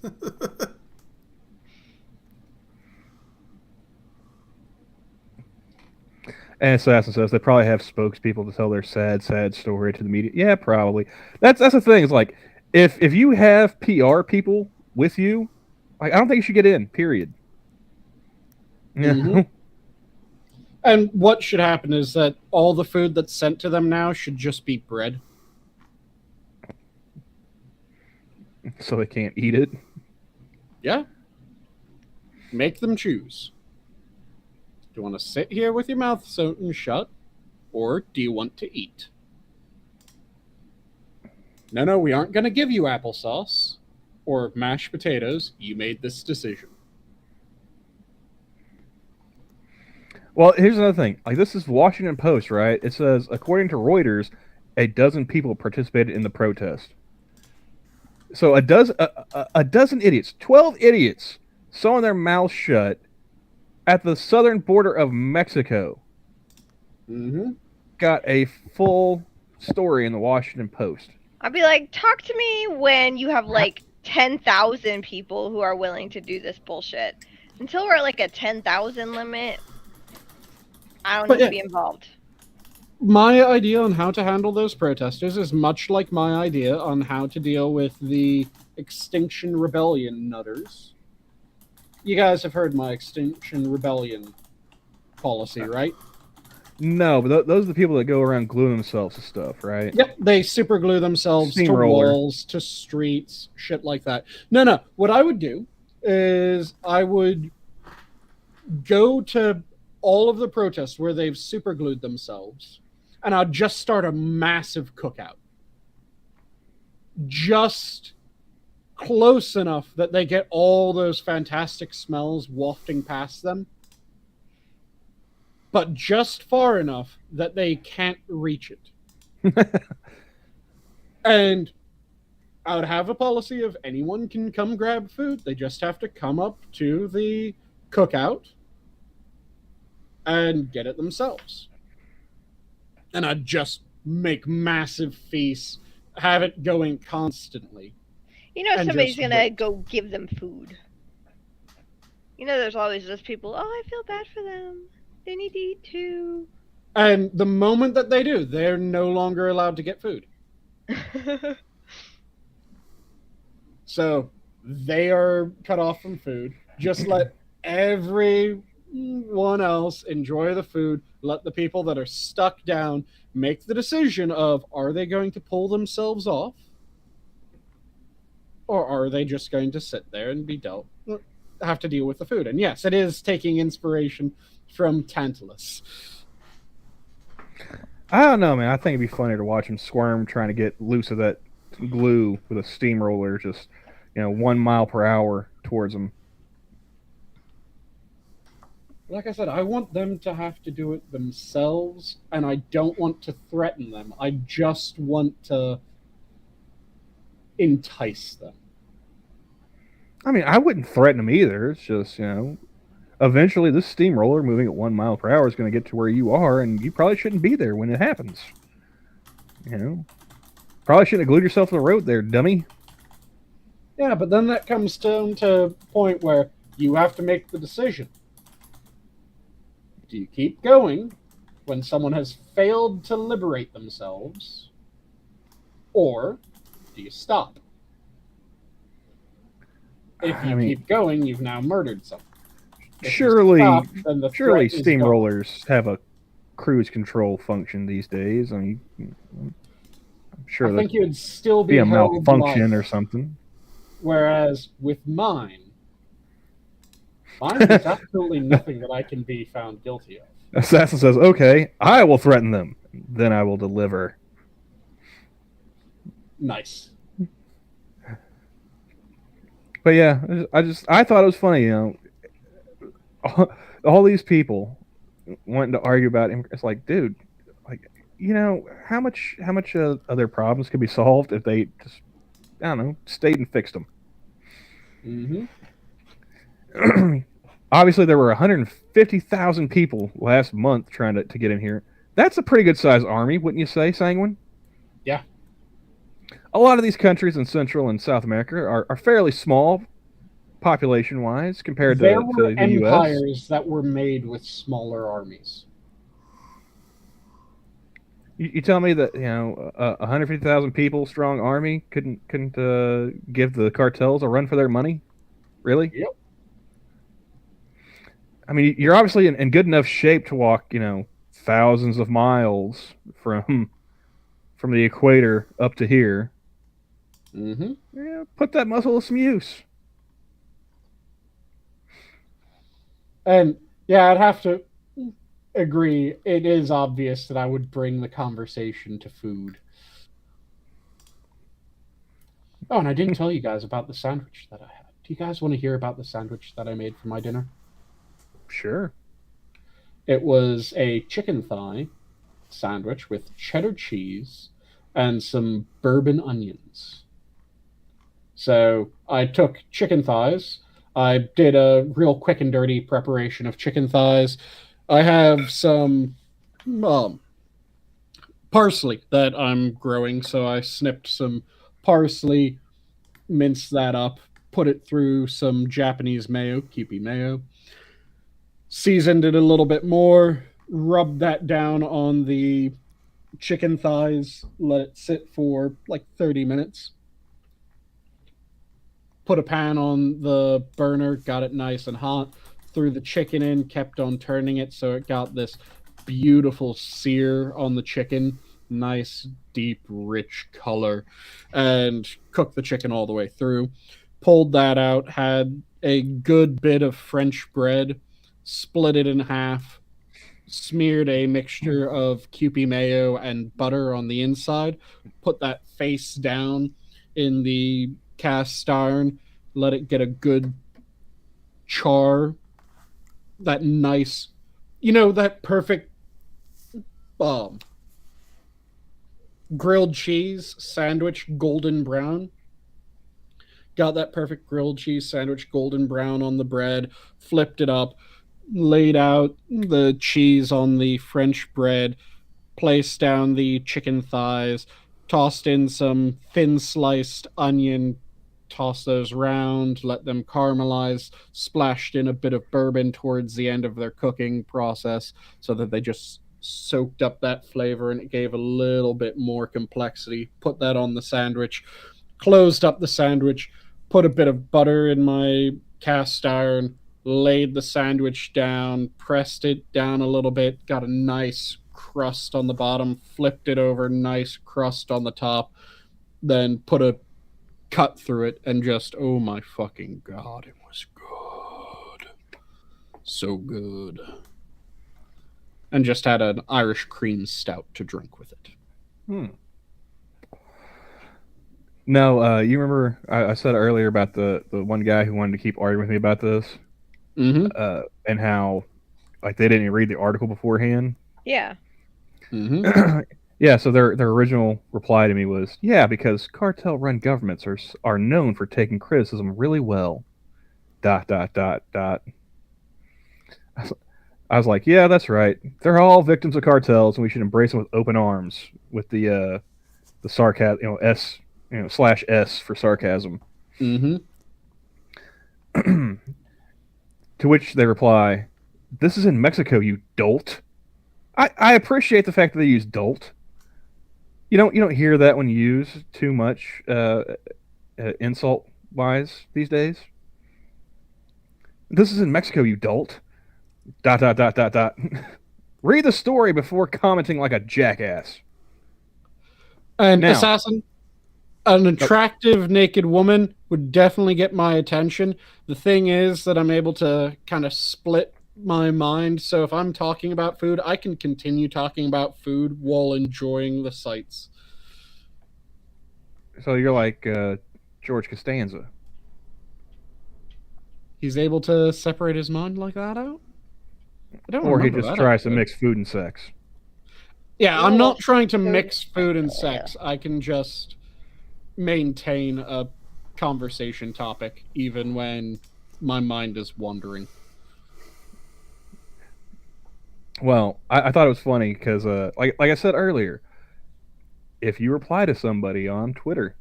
And Assassin says they probably have spokespeople to tell their sad story to the media. Yeah, probably. That's the thing. It's like if you have PR people with you, like I don't think you should get in. Period. Yeah. Mm-hmm. And what should happen is that all the food that's sent to them now should just be bread. So they can't eat it. Yeah. Make them choose. Do you want to sit here with your mouth sewn shut, or do you want to eat? No, we aren't going to give you applesauce or mashed potatoes. You made this decision. Well, here's another thing. Like, this is Washington Post, right? It says, according to Reuters, 12 people participated in the protest. So a dozen idiots, 12 idiots, sewing their mouths shut at the southern border of Mexico. Mm-hmm. Got a full story in the Washington Post. I'd be like, talk to me when you have like 10,000 people who are willing to do this bullshit. Until we're at like a 10,000 limit, I don't need to be involved. My idea on how to handle those protesters is much like my idea on how to deal with the Extinction Rebellion nutters. You guys have heard my Extinction Rebellion policy, right? No, but those are the people that go around gluing themselves to stuff, right? Yep, they super glue themselves to walls, to streets, shit like that. No. What I would do is I would go to all of the protests where they've super glued themselves, and I'd just start a massive cookout. Just close enough that they get all those fantastic smells wafting past them, but just far enough that they can't reach it. And I would have a policy of anyone can come grab food. They just have to come up to the cookout and get it themselves. And I'd just make massive feasts, have it going constantly. You know somebody's going to go give them food. You know there's always those people, oh, I feel bad for them. They need to eat too. And the moment that they do, they're no longer allowed to get food. So they are cut off from food. Just let everyone else enjoy the food. Let the people that are stuck down make the decision of, are they going to pull themselves off? Or are they just going to sit there and have to deal with the food? And yes, it is taking inspiration from Tantalus. I don't know, man. I think it'd be funnier to watch him squirm trying to get loose of that glue with a steamroller, just 1 mile per hour towards him. Like I said, I want them to have to do it themselves, and I don't want to threaten them. I just want to entice them. I mean, I wouldn't threaten them either. It's just, eventually this steamroller moving at 1 mile per hour is going to get to where you are, and you probably shouldn't be there when it happens. Probably shouldn't have glued yourself to the road there, dummy. Yeah, but then that comes down to a point where you have to make the decision. Do you keep going when someone has failed to liberate themselves, or do you stop? If you keep going, you've now murdered someone. Surely surely steamrollers have a cruise control function these days. I mean, I'm sure I think you would still be a malfunction life, or something. Whereas with mine is absolutely nothing that I can be found guilty of. Assassin says, "Okay, I will threaten them. Then I will deliver." Nice. But yeah, I thought it was funny, all these people wanting to argue about him. It's like, dude, like, how much other problems could be solved if they just, I don't know, stayed and fixed them. Mm-hmm. Obviously, there were 150,000 people last month trying to get in here. That's a pretty good sized army, wouldn't you say, Sanguine? Yeah. A lot of these countries in Central and South America are fairly small population-wise compared to the US. There were empires that were made with smaller armies. You tell me that 150,000 people strong army couldn't give the cartels a run for their money? Really? Yep. I mean, you're obviously in good enough shape to walk, thousands of miles from the equator up to here. Mm-hmm. Yeah, put that muscle to some use. And yeah, I'd have to agree. It is obvious that I would bring the conversation to food. Oh, and I didn't tell you guys about the sandwich that I had. Do you guys want to hear about the sandwich that I made for my dinner? Sure. It was a chicken thigh sandwich with cheddar cheese and some bourbon onions. So I took chicken thighs. I did a real quick and dirty preparation of chicken thighs. I have some parsley that I'm growing, so I snipped some parsley, minced that up, put it through some Japanese mayo, Kewpie mayo, seasoned it a little bit more, rubbed that down on the chicken thighs, let it sit for like 30 minutes. Put a pan on the burner, got it nice and hot, threw the chicken in, kept on turning it so it got this beautiful sear on the chicken, nice, deep, rich color, and cooked the chicken all the way through. Pulled that out, had a good bit of French bread, split it in half, smeared a mixture of Kewpie mayo and butter on the inside, put that face down in the cast iron, let it get a good char, that nice, that perfect grilled cheese sandwich golden brown. Got that perfect grilled cheese sandwich golden brown on the bread, flipped it up, laid out the cheese on the French bread, placed down the chicken thighs, tossed in some thin sliced onion, tossed those round, let them caramelize, splashed in a bit of bourbon towards the end of their cooking process so that they just soaked up that flavor and it gave a little bit more complexity. Put that on the sandwich, closed up the sandwich, put a bit of butter in my cast iron, laid the sandwich down, pressed it down a little bit, got a nice crust on the bottom, flipped it over, nice crust on the top, then put a cut through it, and just, oh my fucking god, it was good. So good. and just had an Irish cream stout to drink with it. No, you remember I said earlier about the one guy who wanted to keep arguing with me about this, and how like they didn't even read the article beforehand. Yeah. Yeah, so their original reply to me was, yeah, because cartel-run governments are known for taking criticism really well. ... I was like, yeah, that's right. They're all victims of cartels, and we should embrace them with open arms. With the sarcasm, S, /S for sarcasm. To which they reply, "This is in Mexico, you dolt." I appreciate the fact that they use dolt. You don't hear that when used too much insult wise these days. This is in Mexico, you dolt. ... Read the story before commenting like a jackass. And now, Assassin, an attractive naked woman would definitely get my attention. The thing is that I'm able to kind of split my mind, so if I'm talking about food, I can continue talking about food while enjoying the sights. So you're like George Costanza. He's able to separate his mind like that out? Or he just tries to mix food and sex. Yeah, I'm not trying to mix food and sex. I can just maintain a conversation topic even when my mind is wandering. Well, I thought it was funny because, like I said earlier, if you reply to somebody on Twitter,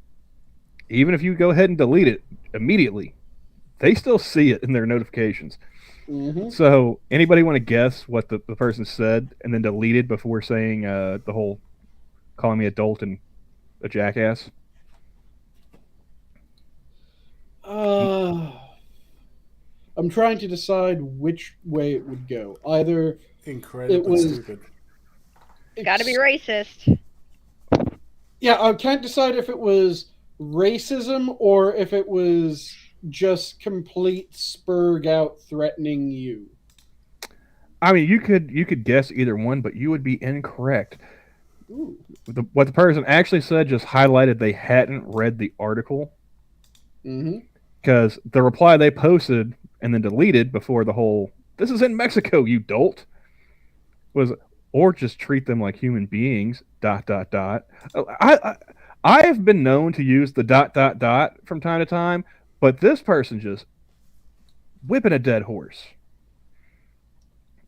even if you go ahead and delete it immediately, they still see it in their notifications. So anybody want to guess what the person said and then deleted before saying the whole calling me a dolt and a jackass? I'm trying to decide which way it would go. Either incredibly stupid. Gotta be racist. Yeah, I can't decide if it was racism or if it was just complete spurg out threatening you. I mean, you could guess either one, but you would be incorrect. What the person actually said just highlighted they hadn't read the article. Because the reply they posted and then deleted before the whole "this is in Mexico, you dolt" was, or just treat them like human beings. ... I have been known to use the ... from time to time. But this person just whipping a dead horse.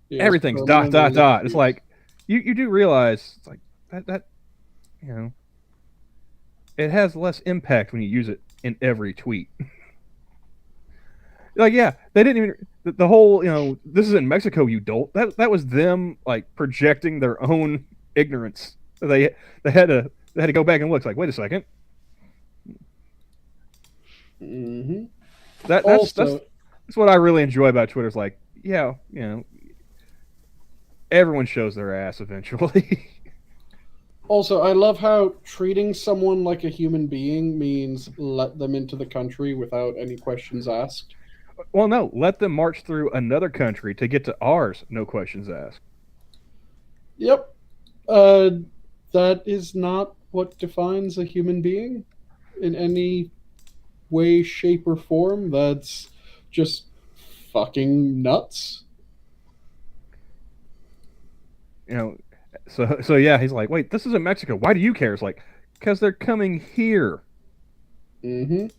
Yeah, everything's ... It's like you do realize it's like that it has less impact when you use it in every tweet. Like, yeah, they didn't even the whole this is in Mexico, you dolt. That was them like projecting their own ignorance. They had to go back and look. It's like, wait a second. That's what I really enjoy about Twitter. Is like, yeah, everyone shows their ass eventually. Also, I love how treating someone like a human being means let them into the country without any questions asked. Well, no, let them march through another country to get to ours, no questions asked. Yep. That is not what defines a human being in any way, shape, or form. That's just fucking nuts. So yeah, he's like, wait, this is in Mexico. Why do you care? It's like, because they're coming here. And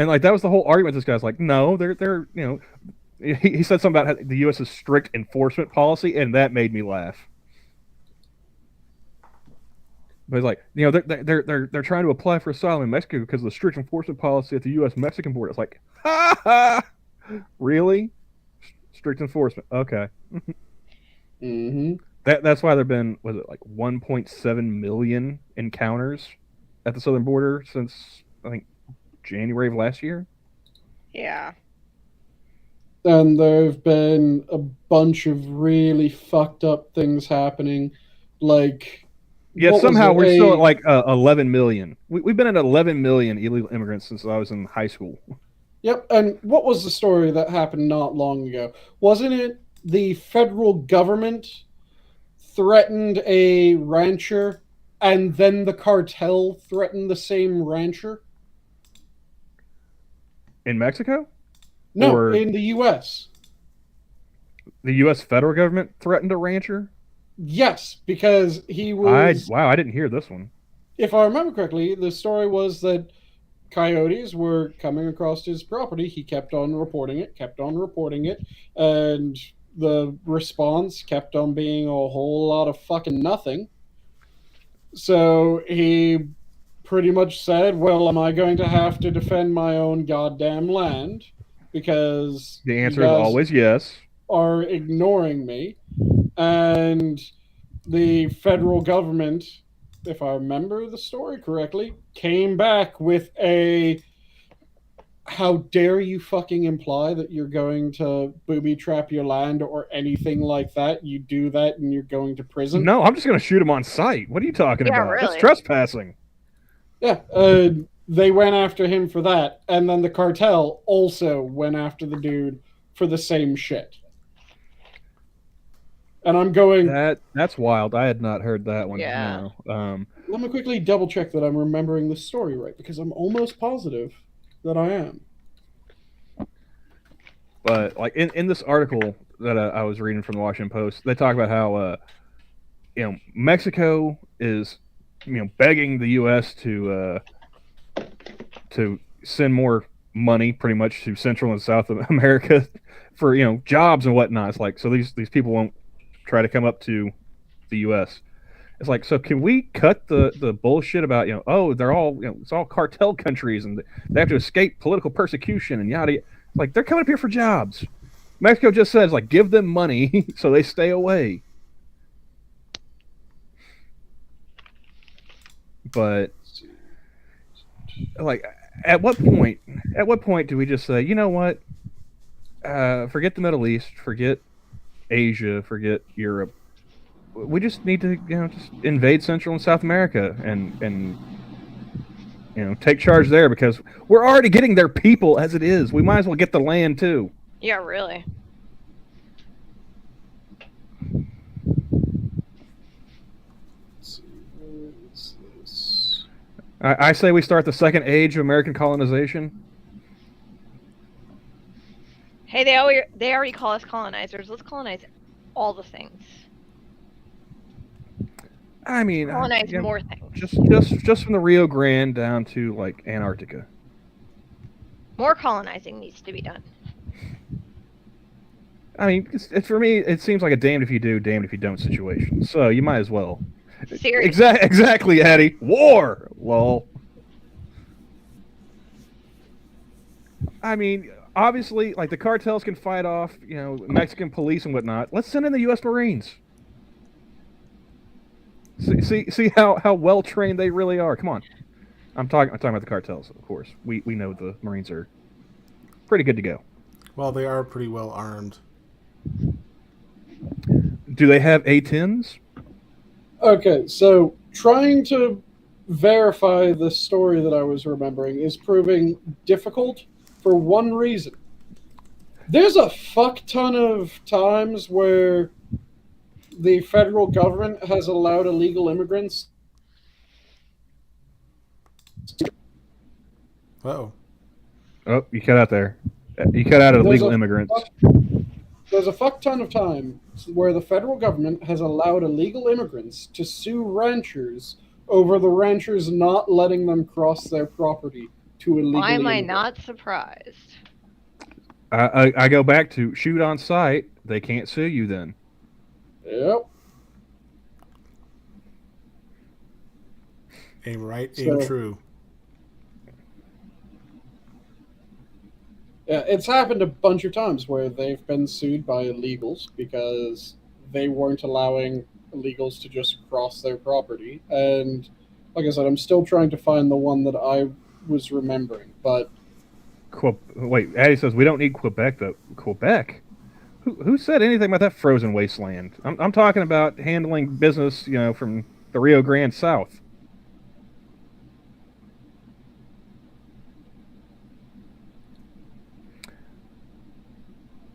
like that was the whole argument. This guy's like, no, they're he said something about the U.S.'s strict enforcement policy, and that made me laugh. But he's like, they're trying to apply for asylum in Mexico because of the strict enforcement policy at the U.S.-Mexican border. It's like, ha ha, really? Strict enforcement? Okay. That's why there've been, was it like 1.7 million encounters at the southern border since I think January of last year? Yeah. And there have been a bunch of really fucked up things happening. Like, yeah, somehow we're still at like 11 million. We've been at 11 million illegal immigrants since I was in high school. Yep, and what was the story that happened not long ago? Wasn't it the federal government threatened a rancher, and then the cartel threatened the same rancher? In Mexico? No, Or in the U.S. the U.S. federal government threatened a rancher? Yes, because he was... Wow, I didn't hear this one. If I remember correctly, the story was that coyotes were coming across his property. He kept on reporting it, and the response kept on being a whole lot of fucking nothing. So he pretty much said, well, am I going to have to defend my own goddamn land? Because the answer is always yes. Are ignoring me. And the federal government, if I remember the story correctly, came back with a, how dare you fucking imply that you're going to booby trap your land or anything like that? You do that and you're going to prison? No, I'm just going to shoot him on sight. What are you talking about? Really? That's trespassing. Yeah, they went after him for that, and then the cartel also went after the dude for the same shit. And I'm going... That's wild. I had not heard that one. Yeah. No. Let me quickly double check that I'm remembering the story right, because I'm almost positive that I am. But like in this article that I was reading from the Washington Post, they talk about how Mexico is begging the U.S. to send more money, pretty much, to Central and South America for jobs and whatnot. It's like, so these people won't try to come up to the U.S. It's like, so can we cut the bullshit about they're all it's all cartel countries and they have to escape political persecution and yada. Like, they're coming up here for jobs. Mexico just says, like, give them money so they stay away. But like, at what point do we just say, you know what? Forget the Middle East, forget Asia, forget Europe. We just need to, just invade Central and South America and take charge there, because we're already getting their people as it is. We might as well get the land too. Yeah, really. I say we start the second age of American colonization. Hey, they already call us colonizers. Let's colonize all the things. I mean, colonize more things. Just from the Rio Grande down to like Antarctica. More colonizing needs to be done. I mean, it's for me, it seems like a damned if you do, damned if you don't situation. So you might as well. Seriously. Exactly, Addie. War. Lol. I mean, obviously, like, the cartels can fight off, Mexican police and whatnot. Let's send in the U.S. Marines. See how well trained they really are. Come on. I'm talking about the cartels, of course. We know the Marines are pretty good to go. Well, they are pretty well armed. Do they have A-10s? Okay, so trying to verify the story that I was remembering is proving difficult for one reason. There's a fuck ton of times where the federal government has allowed illegal immigrants. Uh-oh. Oh, you cut out there. You cut out illegal immigrants. There's a fuck ton of time where the federal government has allowed illegal immigrants to sue ranchers over the ranchers not letting them cross their property to illegally Why am I immigrate. not surprised? I go back to shoot on sight. They can't sue you then. Yep. Aim right, aim true. Yeah, it's happened a bunch of times where they've been sued by illegals because they weren't allowing illegals to just cross their property. And like I said, I'm still trying to find the one that I was remembering. But wait, Addie says we don't need Quebec though. Quebec? Who said anything about that frozen wasteland? I'm talking about handling business, from the Rio Grande south.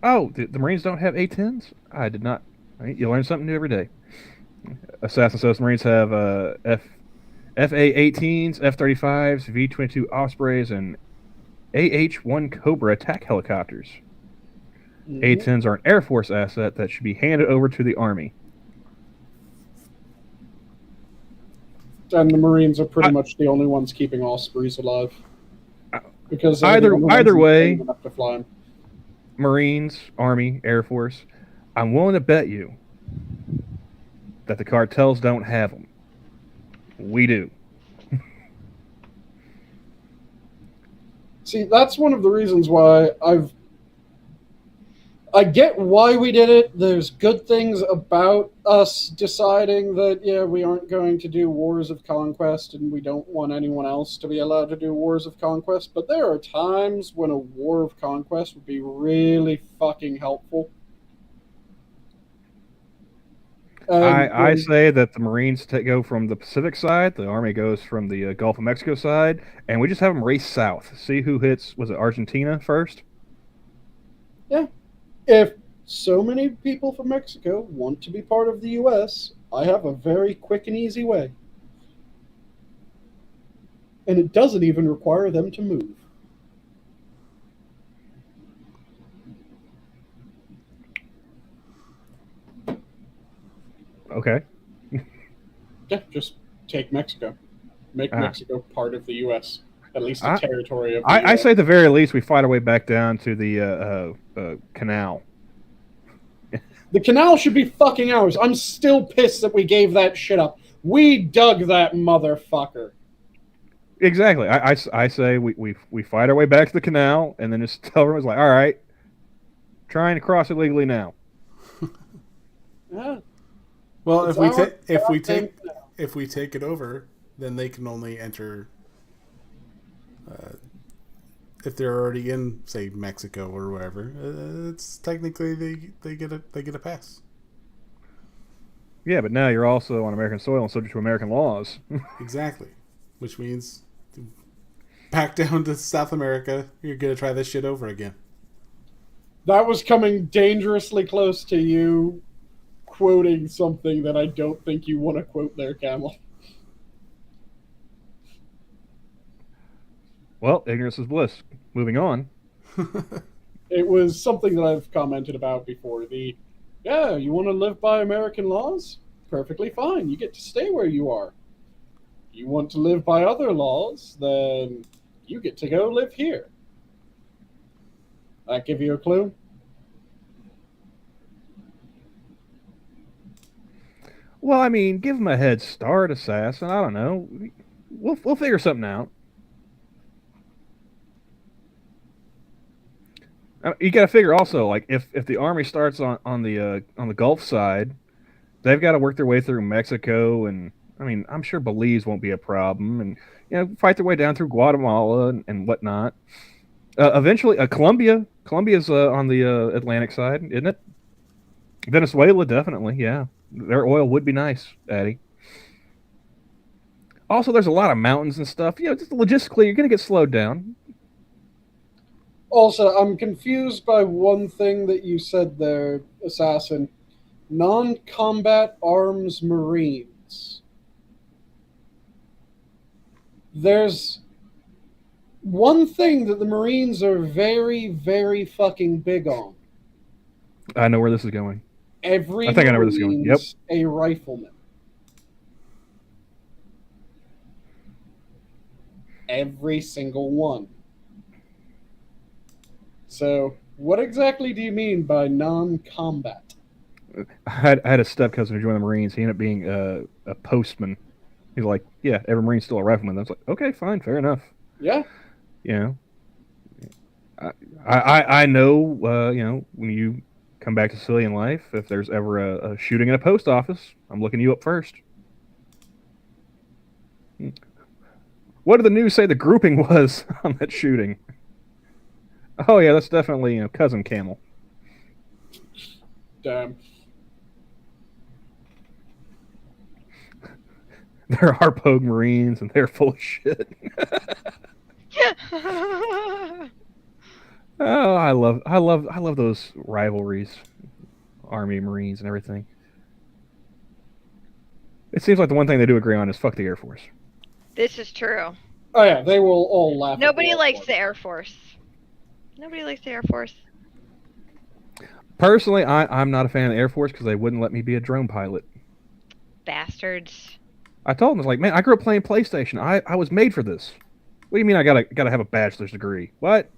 Oh, the Marines don't have A-10s? I did not. Right, you learn something new every day. Assassin says Marines have FA-18s, F-35s, V-22 Ospreys, and AH-1 Cobra attack helicopters. A-10s are an Air Force asset that should be handed over to the Army. And the Marines are pretty much the only ones keeping Ospreys alive. Because either way, enough to fly them. Marines, Army, Air Force, I'm willing to bet you that the cartels don't have them. We do. See, that's one of the reasons why I get why we did it. There's good things about us deciding that, yeah, we aren't going to do Wars of Conquest and we don't want anyone else to be allowed to do Wars of Conquest. But there are times when a War of Conquest would be really fucking helpful. I say that the Marines go from the Pacific side, the Army goes from the Gulf of Mexico side, and we just have them race south. See who hits, was it Argentina first? Yeah. If so many people from Mexico want to be part of the U.S., I have a very quick and easy way. And it doesn't even require them to move. Okay. Yeah, just take Mexico. Make Mexico part of the U.S., at least a territory of the U.S. I say at the very least we fight our way back down to the canal. The canal should be fucking ours. I'm still pissed that we gave that shit up. We dug that motherfucker. Exactly. I say we fight our way back to the canal and then just tell everyone's like, all right, trying to cross it legally now. Yeah. Well, if we take it over, then they can only enter if they're already in, say, Mexico or wherever. It's technically they get a pass. Yeah, but now you're also on American soil and subject to American laws. Exactly, which means back down to South America. You're gonna try this shit over again. That was coming dangerously close to you quoting something that I don't think you want to quote there, Camel. Well, ignorance is bliss. Moving on. It was something that I've commented about before. You want to live by American laws? Perfectly fine. You get to stay where you are. You want to live by other laws? Then you get to go live here. That give you a clue? Well, I mean, give them a head start, Assassin. I don't know. We'll figure something out. You got to figure also, like if the army starts on the Gulf side, they've got to work their way through Mexico, and I mean, I'm sure Belize won't be a problem, and fight their way down through Guatemala and whatnot. Eventually, Colombia's on the Atlantic side, isn't it? Venezuela, definitely, yeah. Their oil would be nice, Addy. Also, there's a lot of mountains and stuff. Just logistically, you're going to get slowed down. Also, I'm confused by one thing that you said there, Assassin. Non-combat arms Marines. There's one thing that the Marines are very, very fucking big on. I know where this is going. I think I know where this is going. Yep. A rifleman. Every single one. So, what exactly do you mean by non-combat? I had a step cousin who joined the Marines. He ended up being a postman. He's like, yeah, every Marine's still a rifleman. I was like, okay, fine, fair enough. Yeah. I know, when you come back to civilian life, if there's ever a shooting in a post office, I'm looking you up first. What did the news say the grouping was on that shooting? Oh, yeah, that's definitely Cousin Camel. Damn. There are Pogue Marines, and they're full of shit. Oh, I love those rivalries, Army, Marines, and everything. It seems like the one thing they do agree on is fuck the Air Force. This is true. Oh yeah, they will all laugh. Nobody likes the Air Force. Nobody likes the Air Force. Personally, I'm not a fan of the Air Force because they wouldn't let me be a drone pilot. Bastards. I told them, I was like, man, I grew up playing PlayStation. I was made for this. What do you mean I gotta have a bachelor's degree? What?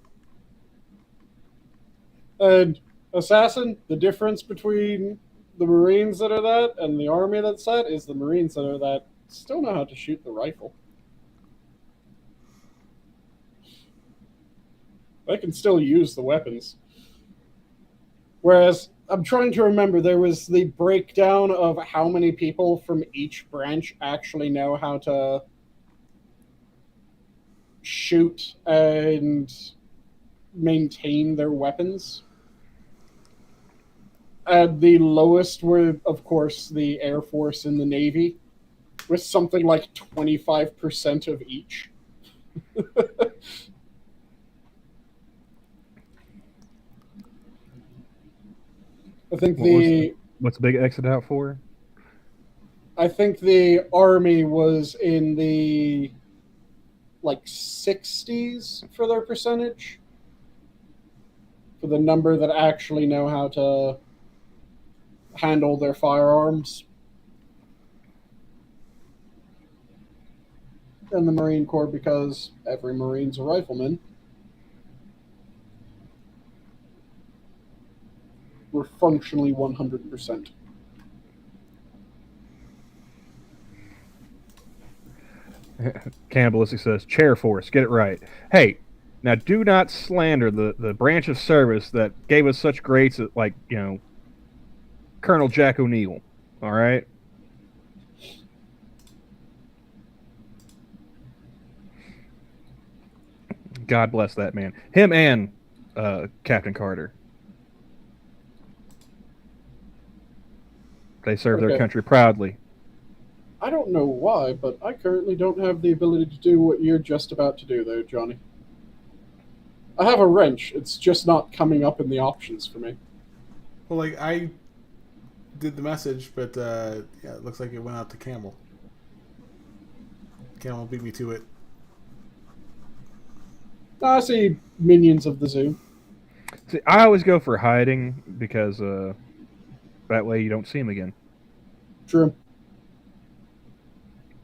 And Assassin, the difference between the Marines that are that and the Army that's that is the Marines that are that still know how to shoot the rifle. They can still use the weapons. Whereas, I'm trying to remember, there was the breakdown of how many people from each branch actually know how to shoot and maintain their weapons. The lowest were, of course, the Air Force and the Navy, with something like 25% of each. I think what's the big exit out for? I think the Army was in the 60s for their percentage, for the number that actually know how to handle their firearms. And the Marine Corps, because every Marine's a rifleman, were functionally 100%. Cannibalistic says, Chair Force, get it right. Hey, now do not slander the branch of service that gave us such greats like, Colonel Jack O'Neill. All right? God bless that man. Him and Captain Carter. They serve their country proudly. I don't know why, but I currently don't have the ability to do what you're just about to do, though, Johnny. I have a wrench. It's just not coming up in the options for me. Well, I did the message, but yeah, it looks like it went out to Camel. Camel beat me to it. I see minions of the zoo. See, I always go for hiding because that way you don't see them again. True.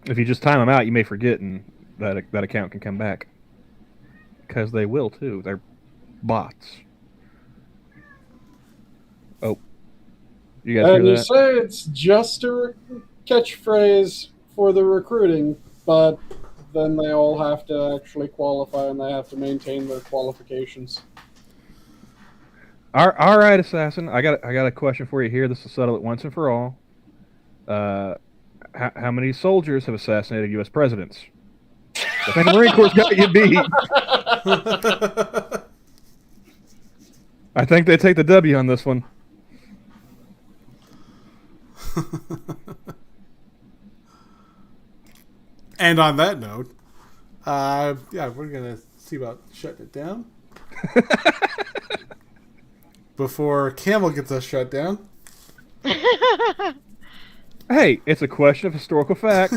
If you just time them out, you may forget, and that account can come back. Because they will, too. They're bots. Oh. You guys hear that? And you say it's just a catchphrase for the recruiting, but then they all have to actually qualify, and they have to maintain their qualifications. All right, Assassin. I got a question for you here. This will settle it once and for all. How many soldiers have assassinated U.S. presidents? I think the Marine Corps got you beat. I think they take the W on this one. And on that note, yeah, we're gonna see about shutting it down before Camel gets us shut down. Hey, it's a question of historical fact.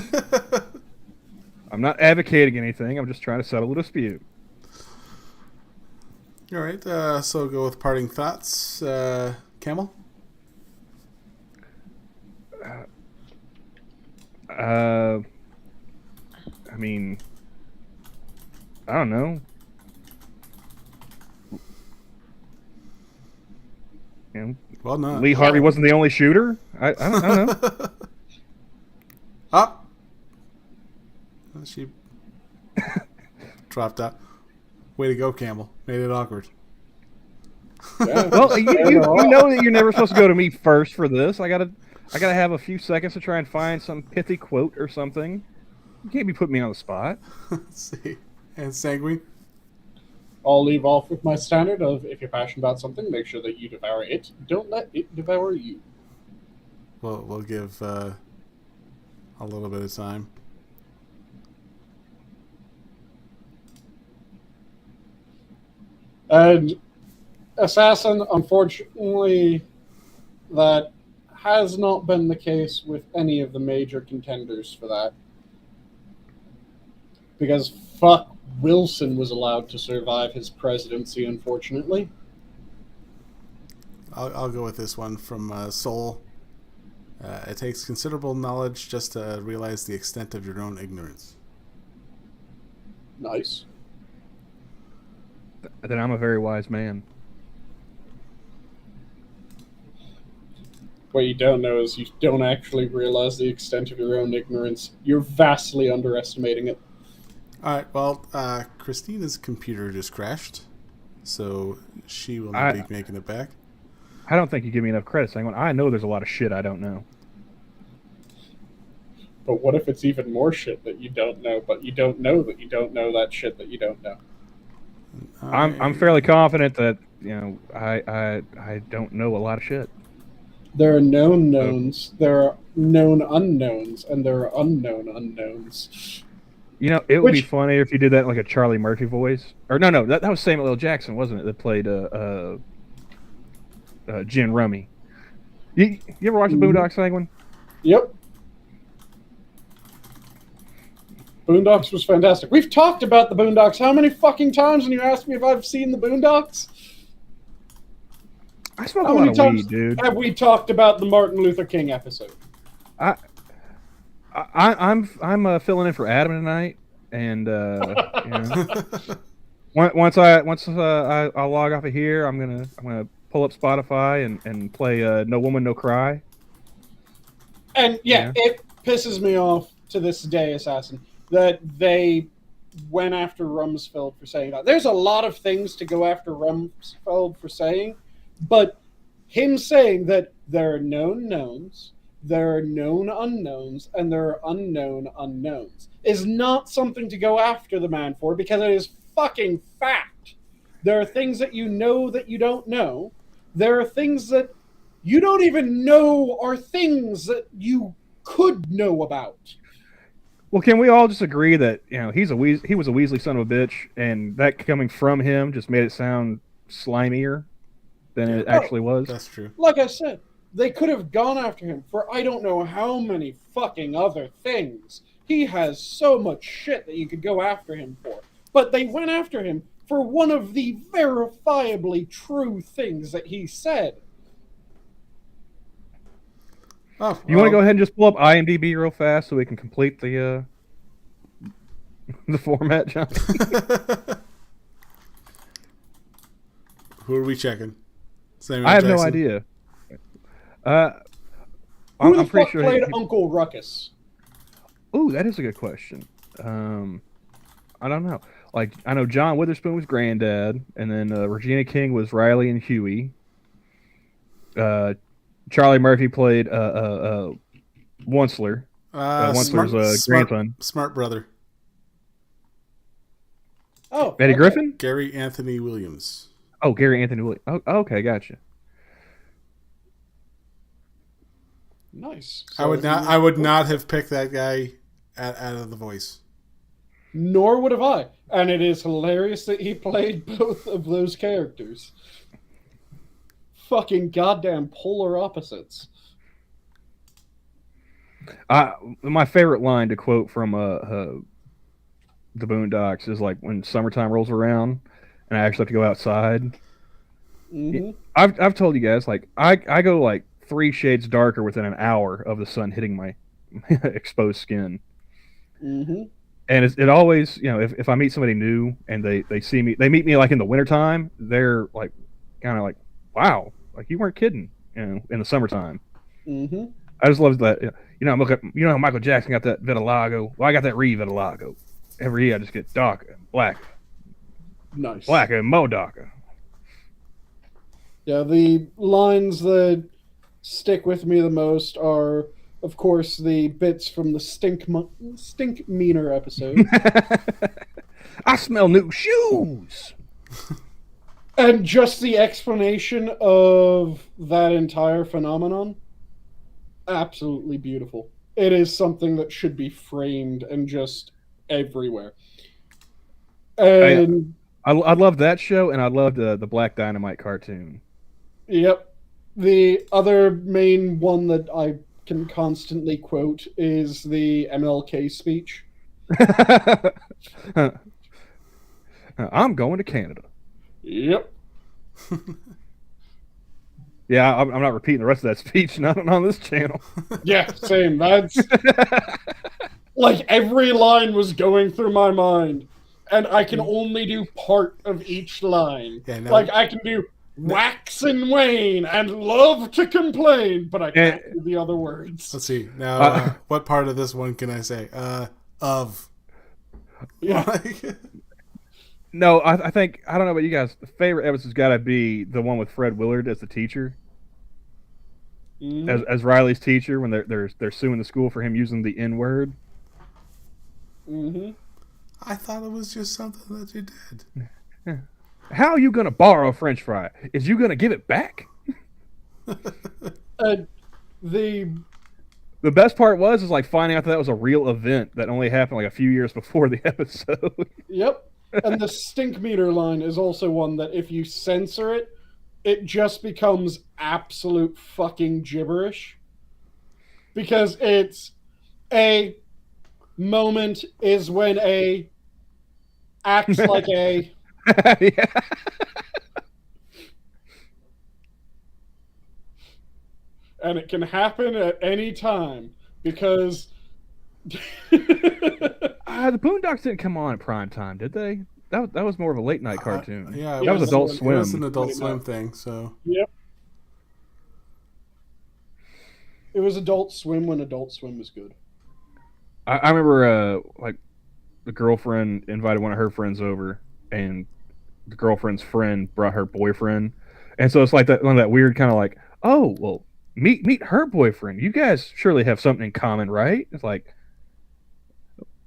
I'm not advocating anything. I'm just trying to settle a dispute. All right, so go with parting thoughts, Camel. I mean, I don't know. Well, no. Lee Harvey wasn't the only shooter. I don't know. Up. She dropped out. Way to go, Camel. Made it awkward. Yeah, well, you know that you're never supposed to go to me first for this. I gotta have a few seconds to try and find some pithy quote or something. You can't be putting me on the spot. Let's see. And Sanguine? I'll leave off with my standard of, if you're passionate about something, make sure that you devour it. Don't let it devour you. We'll give a little bit of time. And Assassin, unfortunately, that has not been the case with any of the major contenders for that. Because fuck, Wilson was allowed to survive his presidency, unfortunately. I'll go with this one from Soul. It takes considerable knowledge just to realize the extent of your own ignorance. Nice. Then I'm a very wise man. What you don't know is you don't actually realize the extent of your own ignorance. You're vastly underestimating it. All right, well, Christina's computer just crashed, so she will not be making it back. I don't think you give me enough credit, Sanguine. I know there's a lot of shit I don't know. But what if it's even more shit that you don't know, but you don't know that you don't know that shit that you don't know? I'm fairly confident that, you know, I don't know a lot of shit. There are known knowns, there are known unknowns, and there are unknown unknowns. You know, it would be funny if you did that in like a Charlie Murphy voice. Or no, that was Samuel L. Jackson, wasn't it? That played Gin Rummy. You ever watch the Boondocks, Sanguine? Yep. Boondocks was fantastic. We've talked about the Boondocks how many fucking times when you asked me if I've seen the Boondocks? I smoke a lot of weed, dude. Have we talked about the Martin Luther King episode? I'm filling in for Adam tonight, and you know, once I log off of here, I'm gonna pull up Spotify and play No Woman No Cry. And yeah, it pisses me off to this day, Assassin, that they went after Rumsfeld for saying that. There's a lot of things to go after Rumsfeld for saying, but him saying that there are known knowns, there are known unknowns, and there are unknown unknowns is not something to go after the man for, because it is fucking fact. There are things that you know that you don't know. There are things that you don't even know are things that you could know about. Well, can we all just agree that, you know, he was a Weasley son of a bitch, and that coming from him just made it sound slimier than it actually was? That's true. Like I said, they could have gone after him for I don't know how many fucking other things. He has so much shit that you could go after him for. But they went after him for one of the verifiably true things that he said. Oh, you want to go ahead and just pull up IMDb real fast so we can complete the format, John? Who are we checking? I have no idea. Who the fuck played Uncle Ruckus? Ooh, that is a good question. I don't know. Like, I know John Witherspoon was Granddad, and then Regina King was Riley and Huey. Charlie Murphy played Onceler. Onceler's grandson. Smart brother. Oh, Eddie Griffin? Gary Anthony Williams. Oh, Gary Anthony Williams. Oh, okay, gotcha. Nice. So I would not have picked that guy out of the voice. Nor would have I. And it is hilarious that he played both of those characters. Fucking goddamn polar opposites. My favorite line to quote from the Boondocks is like when summertime rolls around and I actually have to go outside. Mm-hmm. I've told you guys, like I go like 3 shades darker within an hour of the sun hitting my exposed skin. Mm-hmm. And it always, you know, if I meet somebody new and they see me, they meet me like in the wintertime, they're like kind of like, wow, like you weren't kidding, you know, in the summertime. Mm-hmm. I just love that. You know, how Michael Jackson got that vitiligo. Well, I got that vitiligo. Every year I just get darker, black. Nice. Blacker and more darker. Yeah, the lines that stick with me the most are, of course, the bits from the Stink Meaner episode. I smell new shoes. And just the explanation of that entire phenomenon, absolutely beautiful. It is something that should be framed and just everywhere. And I loved that show, and I loved the Black Dynamite cartoon. Yep. The other main one that I can constantly quote is the MLK speech. I'm going to Canada. Yep. Yeah, I'm not repeating the rest of that speech, not on this channel. Yeah, same. That's like every line was going through my mind, and I can only do part of each line. Yeah, no. Like I can do wax and wane and love to complain, but I can't do the other words. Let's see. Now, what part of this one can I say? Of. Yeah. No, I think, I don't know about you guys, the favorite episode's got to be the one with Fred Willard as the teacher. Mm-hmm. As Riley's teacher, when they're suing the school for him using the N-word. Mm-hmm. I thought it was just something that you did. How are you going to borrow a French fry? Is you going to give it back? The best part is like finding out that was a real event that only happened like a few years before the episode. Yep. And the stink meter line is also one that if you censor it, it just becomes absolute fucking gibberish. Because it's a moment is when a acts like a. Yeah. And it can happen at any time because the Boondocks didn't come on at prime time, did they? That was more of a late night cartoon. Yeah, that was Adult Swim. It was an Adult Swim thing. So yep, it was Adult Swim when Adult Swim was good. I remember like the girlfriend invited one of her friends over, and the girlfriend's friend brought her boyfriend, and so it's like that one of that weird kind of like, oh well, meet her boyfriend. You guys surely have something in common, right? It's like,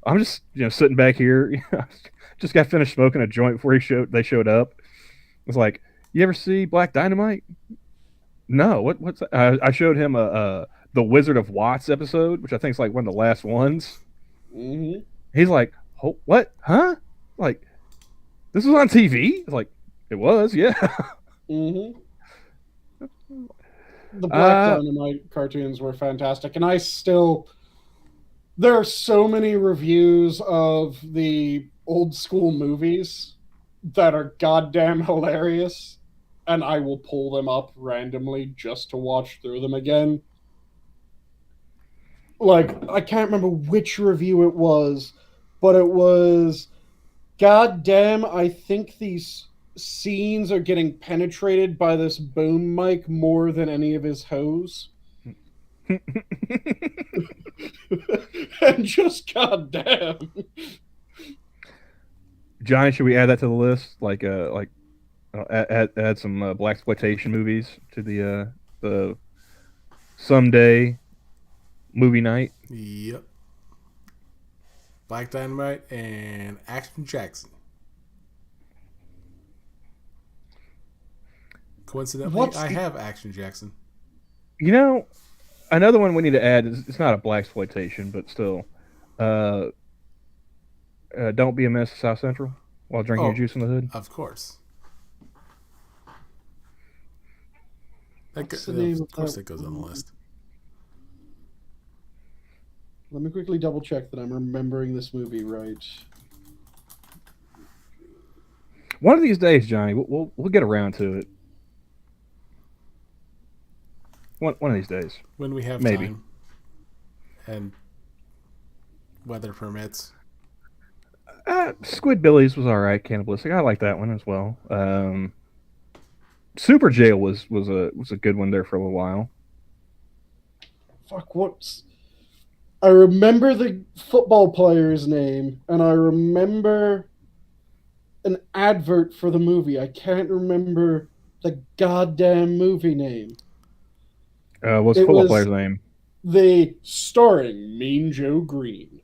I'm just sitting back here, just got finished smoking a joint before they showed up. It's like, you ever see Black Dynamite? No. What's that? I showed him the Wizard of Watts episode, which I think is like one of the last ones. Mm-hmm. He's like, oh, what? Huh? Like, this was on TV? It's like, it was, yeah. Mm-hmm. The Black Dynamite cartoons were fantastic, and there are so many reviews of the old school movies that are goddamn hilarious, and I will pull them up randomly just to watch through them again. Like, I can't remember which review it was, but it was, goddamn, I think these scenes are getting penetrated by this boom mic more than any of his hoes. And just goddamn. Johnny, should we add that to the list? Like add some blaxploitation movies to the someday movie night. Yep. Black Dynamite and Action Jackson. Coincidentally, I have Action Jackson. Another one we need to add is, it's not a blaxploitation, but still, don't be a menace to South Central while drinking your juice in the hood. Of course. Of course it goes on the list. Let me quickly double check that I'm remembering this movie right. One of these days, Johnny, we'll get around to it. One of these days. When we have maybe time. And weather permits. Squidbillies was alright, cannibalistic. I like that one as well. Super Jail was a good one there for a little while. Fuck, I remember the football player's name, and I remember an advert for the movie. I can't remember the goddamn movie name. What's the football player's name? The starring Mean Joe Green.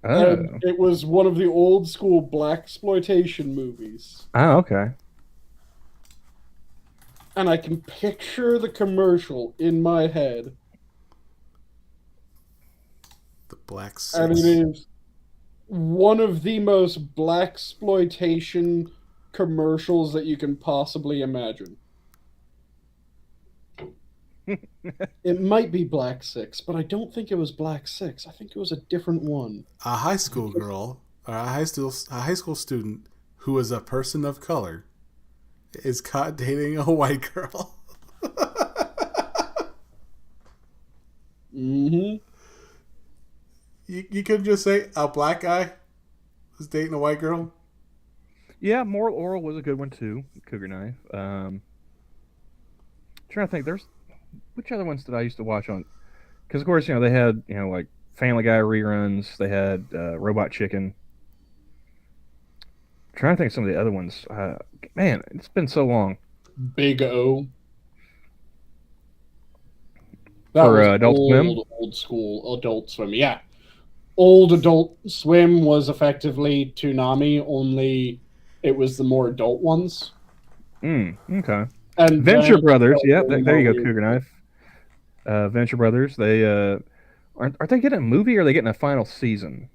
Oh. And it was one of the old school blaxploitation movies. Oh, okay. And I can picture the commercial in my head. The Black Six. And it is one of the most blaxploitation commercials that you can possibly imagine. It might be Black 6, but I don't think it was Black 6. I think it was a different one. A high school girl, or a high school student who is a person of color is caught dating a white girl. Mm-hmm. You could just say a black guy was dating a white girl. Yeah, Moral Oral was a good one too. Cougar Knife. Trying to think, which other ones did I used to watch on? Because of course, they had like Family Guy reruns. They had Robot Chicken. Trying to think of some of the other ones. Man, it's been so long. Big O. That For was Adult Swim? Old school Adult Swim, yeah. Old Adult Swim was effectively Toonami, only it was the more adult ones. Okay. And Venture Brothers, yeah, there you go, Cougar Knife. Venture Brothers, they aren't they getting a movie or are they getting a final season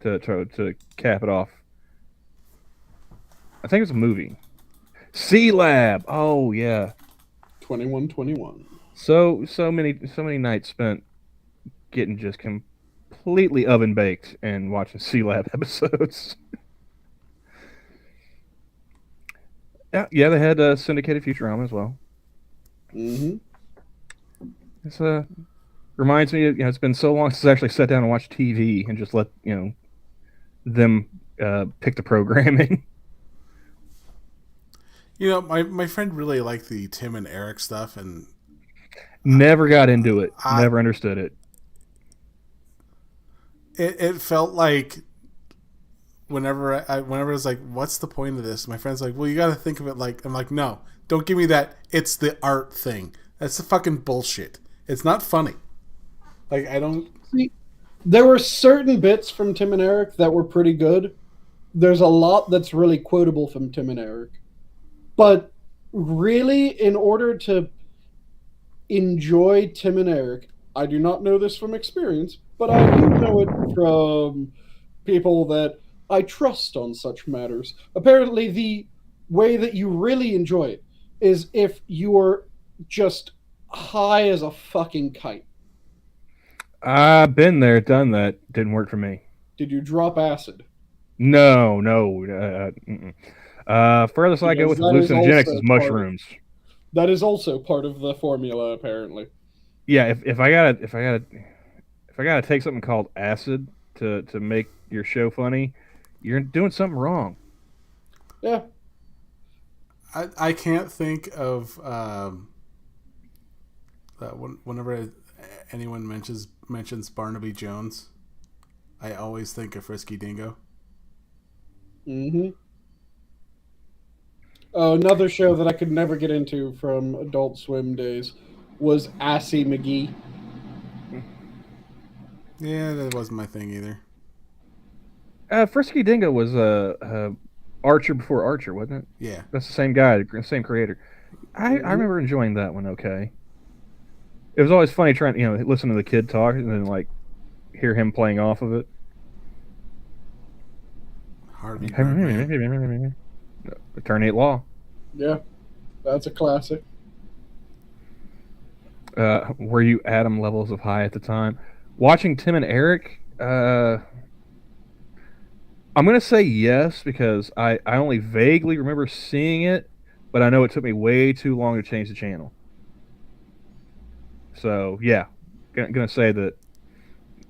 to cap it off? I think it's a movie. C-Lab. Oh yeah. 2121. So many nights spent getting just completely oven baked and watching C-Lab episodes. Yeah, they had syndicated Futurama as well. Mm-hmm. It's reminds me of, it's been so long since I actually sat down and watched TV and just let them pick the programming. My friend really liked the Tim and Eric stuff, and never got into it. Never understood it. It felt like whenever I was like, what's the point of this? My friend's like, well, you got to think of it like, I'm like, no, don't give me that. It's the art thing. That's the fucking bullshit. It's not funny. Like, I don't... See, there were certain bits from Tim and Eric that were pretty good. There's a lot that's really quotable from Tim and Eric. But really, in order to enjoy Tim and Eric, I do not know this from experience, but I do know it from people that I trust on such matters. Apparently, the way that you really enjoy it is if you are just high as a fucking kite. I've been there, done that. Didn't work for me. Did you drop acid? No. Furthest I go with hallucinogenics is mushrooms. That is also part of the formula, apparently. Yeah, if I gotta take something called acid to make your show funny, you're doing something wrong. Yeah. I can't think of whenever anyone mentions Barnaby Jones, I always think of Frisky Dingo. Mm-hmm. Another show that I could never get into from Adult Swim days was Assy McGee. Yeah, that wasn't my thing either. Frisky Dingo was Archer before Archer, wasn't it? Yeah. That's the same guy, the same creator. I remember enjoying that one, okay. It was always funny trying to, listen to the kid talk and then, hear him playing off of it. Harvey Return 8 Law. Yeah, that's a classic. Were you Adam levels of high at the time? Watching Tim and Eric, I'm going to say yes because I only vaguely remember seeing it, but I know it took me way too long to change the channel. So, yeah, going to say that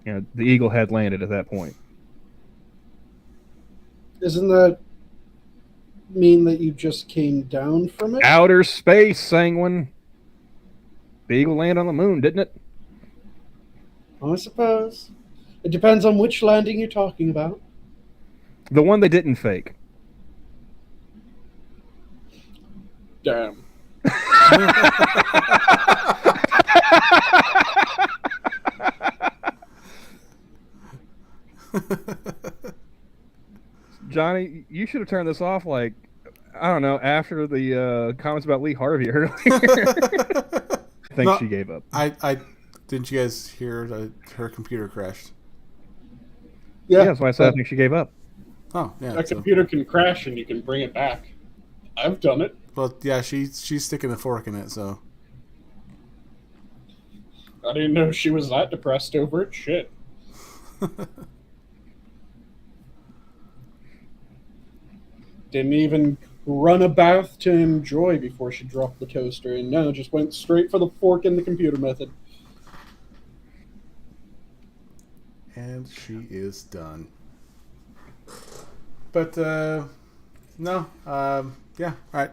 the eagle had landed at that point. Isn't that mean that you just came down from it? Outer space, Sanguine. The eagle landed on the moon, didn't it? I suppose. It depends on which landing you're talking about. The one they didn't fake. Damn. Johnny, you should have turned this off I don't know, after the comments about Lee Harvey earlier. I think she gave up. I didn't you guys hear her computer crashed? Yeah, that's why I said I think she gave up. Oh, yeah. A computer can crash and you can bring it back. I've done it. Well, yeah, she's sticking a fork in it, so. I didn't know she was that depressed over it. Shit. Didn't even run a bath to enjoy before she dropped the toaster, and no, just went straight for the fork in the computer method. And she is done. But, no, yeah, all right.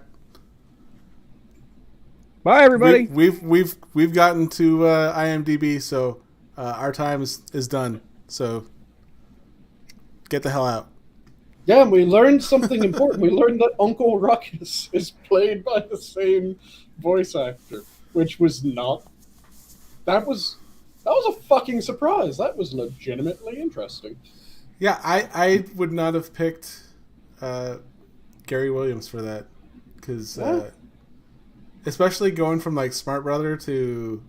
Bye, everybody. We've gotten to IMDb, so our time is done. So get the hell out. Yeah, and we learned something important. We learned that Uncle Ruckus is played by the same voice actor, which was not. That was a fucking surprise. That was legitimately interesting. Yeah, I would not have picked Gary Williams for that, because especially going from like Smart Brother to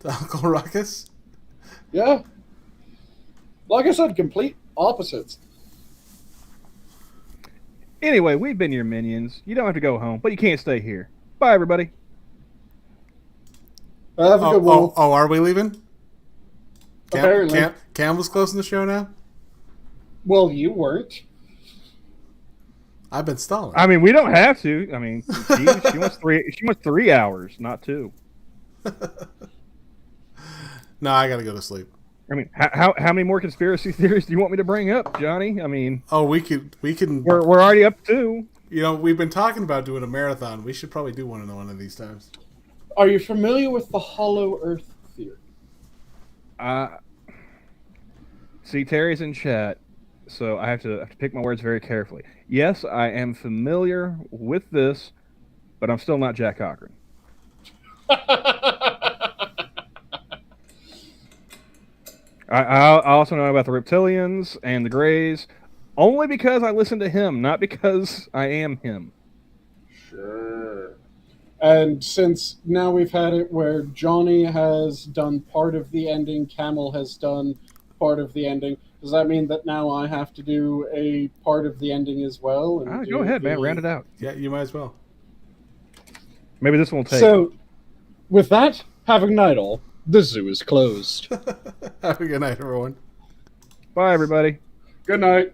Uncle Ruckus. Yeah, like I said, complete opposites. Anyway, we've been your minions. You don't have to go home, but you can't stay here. Bye, everybody. Have a good one. Oh, are we leaving? Apparently. Cam was closing the show now? Well, you weren't. I've been stalling. I mean, we don't have to. I mean, she wants 3 hours, not 2. No, I gotta go to sleep. I mean, how many more conspiracy theories do you want me to bring up, Johnny? I mean, we can. We're already up to 2. You know, we've been talking about doing a marathon. We should probably do one of these times. Are you familiar with the Hollow Earth theory? See, Terry's in chat, so I have to pick my words very carefully. Yes, I am familiar with this, but I'm still not Jack Cochran. I also know about the reptilians and the Greys, only because I listen to him, not because I am him. Sure. And since now we've had it where Johnny has done part of the ending, Camel has done part of the ending, does that mean that now I have to do a part of the ending as well? And Go ahead, man. Round it out. Yeah, you might as well. Maybe this one will take. So, with that, have a good night, all. The zoo is closed. Have a good night, everyone. Bye, everybody. Good night.